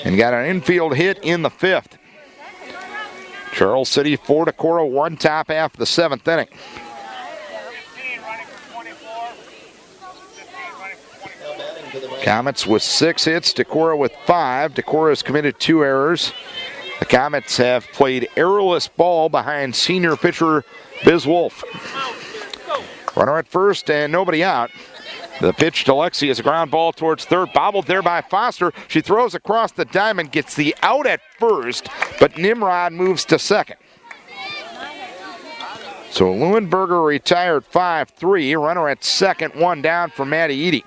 and got an infield hit in the 5th. Charles City 4, Decorah 1, top half of the 7th inning. Comets with 6 hits, Decorah with 5. Decorah has committed 2 errors. The Comets have played errorless ball behind senior pitcher Biz Wolf. Runner at first and nobody out. The pitch to Lexi is a ground ball towards third, bobbled there by Foster. She throws across the diamond, gets the out at first, but Nimrod moves to second. So Leuenberger retired 5-3. Runner at second, 1 down for Maddie Edie.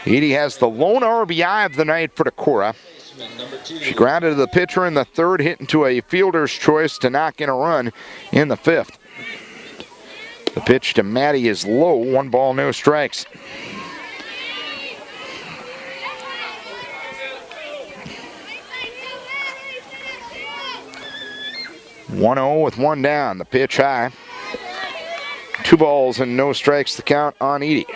Edie has the lone RBI of the night for Decorah. She grounded the pitcher in the 3rd, hit into a fielder's choice to knock in a run in the 5th. The pitch to Maddie is low, 1 ball, no strikes. (1-0) with 1 down. The pitch high. 2 balls and no strikes to count on Edie.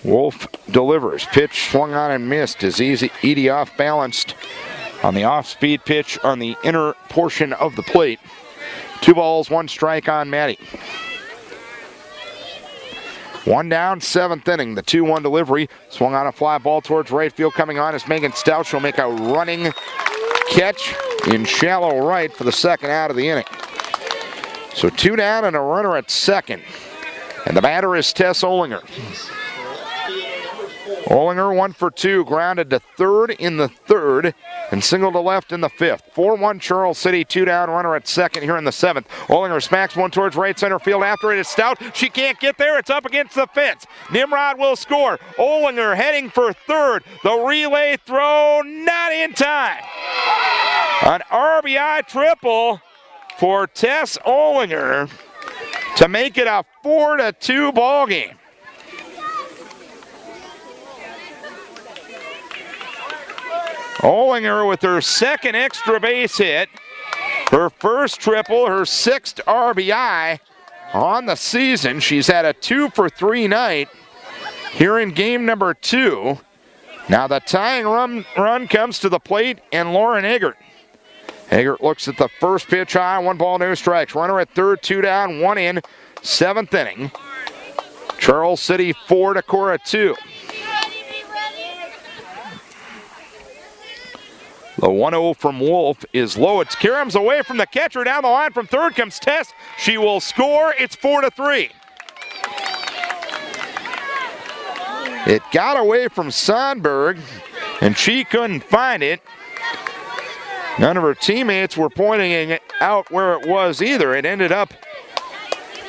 Wolf delivers. Pitch swung on and missed as Edie off-balanced on the off-speed pitch on the inner portion of the plate. 2 balls, 1 strike on Maddie. 1 down, 7th inning. The 2-1 delivery. Swung on a fly ball towards right field. Coming on is Megan Stout. She'll make a running catch in shallow right for the 2nd out of the inning. So 2 down and a runner at second. And the batter is Tess Olinger. Olinger 1 for 2, grounded to third in the 3rd and single to left in the 5th. 4-1 Charles City, 2 down, runner at second here in the 7th. Olinger smacks one towards right center field. After it is Stout. She can't get there. It's up against the fence. Nimrod will score. Olinger heading for third. The relay throw not in time. An RBI triple for Tess Olinger to make it a 4-2 ball game. Olinger with her 2nd extra base hit, her 1st triple, her 6th RBI on the season. She's had a 2 for 3 night here in game number 2. Now the tying run comes to the plate and Lauren Eggert. Eggert looks at the first pitch high, 1 ball, no strikes. Runner at third, 2 down, 1 in, 7th inning. Charles City 4, Decorah 2. The 1-0 from Wolf is low. It's Kirims away from the catcher. Down the line from third comes Tess. She will score. It's 4-3. It got away from Sonberg, and she couldn't find it. None of her teammates were pointing it out where it was either. It ended up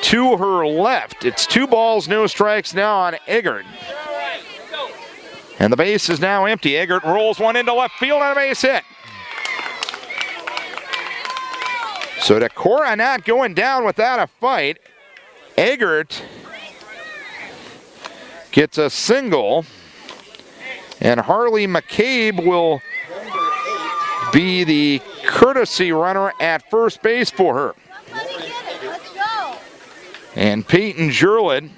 to her left. It's 2 balls, no strikes now on Eggert. And the base is now empty. Eggert rolls one into left field on a base hit. So Decorah not going down without a fight. Eggert gets a single. And Harley McCabe will be the courtesy runner at first base for her. And Peyton Jurlid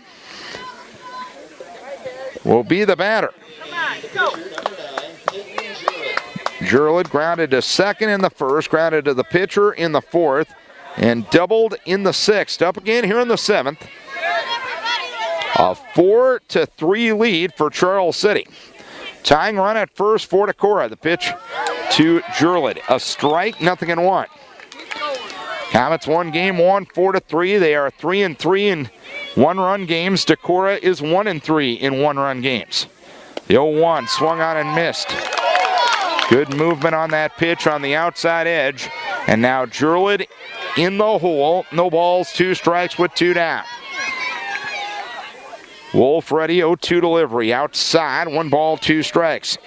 will be the batter. Jurlid grounded to second in the 1st, grounded to the pitcher in the 4th, and doubled in the 6th. Up again here in the 7th. A 4-3 lead for Charles City. Tying run at first for Decorah. The pitch to Jurlid. A strike, 0-1. Comets won game one, 4-3. They are 3-3 in one-run games. Decorah is 1-3 in one-run games. The 0-1 swung on and missed. Good movement on that pitch on the outside edge. And now Jurlid in the hole. No balls, 2 strikes with 2 down. Wolf ready, 0-2 delivery. Outside, 1 ball, 2 strikes.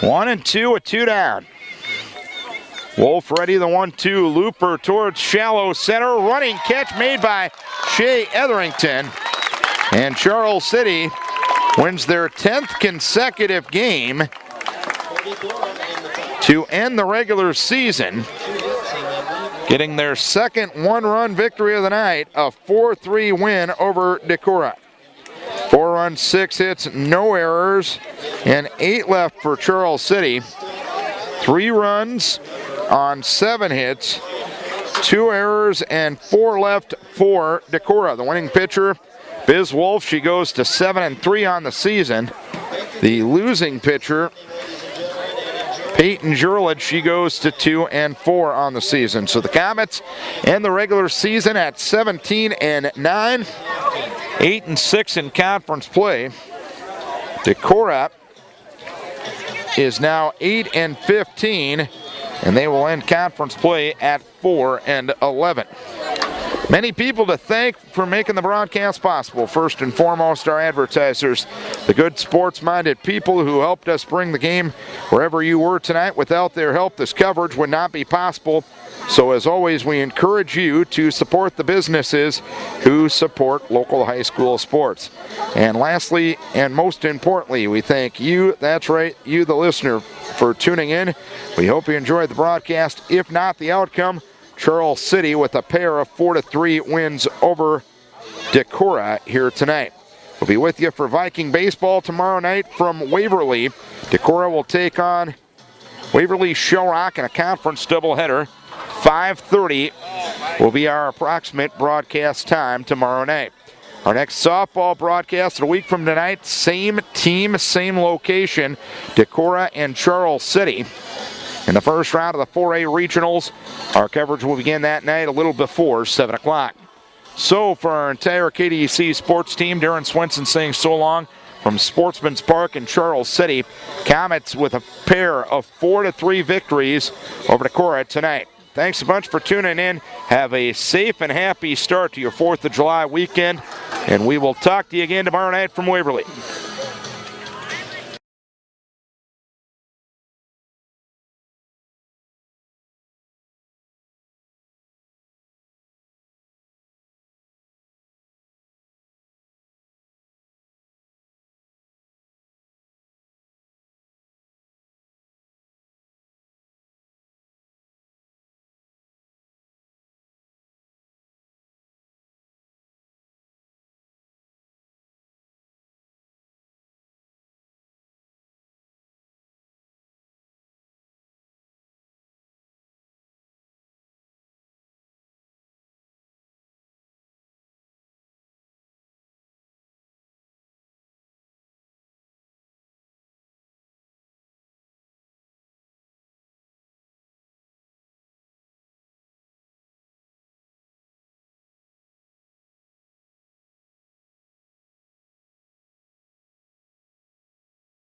One and 2 with 2 down. Wolf ready, the 1-2 looper towards shallow center. Running catch made by Shea Etherington. And Charles City wins their 10th consecutive game to end the regular season, getting their second one-run victory of the night, a 4-3 win over Decorah. 4 runs, 6 hits, no errors, and 8 left for Charles City. 3 runs on 7 hits, 2 errors, and 4 left for Decorah. The winning pitcher, Biz Wolf, she goes to 7-3 on the season. The losing pitcher, Peyton Jurlid, she goes to 2-4 on the season. So the Comets end the regular season at 17-9, 8-6 in conference play. Decorah is now 8-15, and they will end conference play at 4-11. Many people to thank for making the broadcast possible. First and foremost, our advertisers, the good sports-minded people who helped us bring the game wherever you were tonight. Without their help, this coverage would not be possible. So as always, we encourage you to support the businesses who support local high school sports. And lastly, and most importantly, we thank you, that's right, you the listener, for tuning in. We hope you enjoyed the broadcast. If not, the outcome, Charles City with a pair of 4-3 wins over Decorah here tonight. We'll be with you for Viking baseball tomorrow night from Waverly. Decorah will take on Waverly Shellrock in a conference doubleheader. 5:30 will be our approximate broadcast time tomorrow night. Our next softball broadcast a week from tonight, same team, same location, Decorah and Charles City. In the first round of the 4A regionals, our coverage will begin that night a little before 7 o'clock. So for our entire KDEC sports team, Darren Swenson saying so long from Sportsman's Park in Charles City. Comets with a pair of 4-3 victories over Decorah tonight. Thanks a bunch for tuning in. Have a safe and happy start to your 4th of July weekend, and we will talk to you again tomorrow night from Waverly.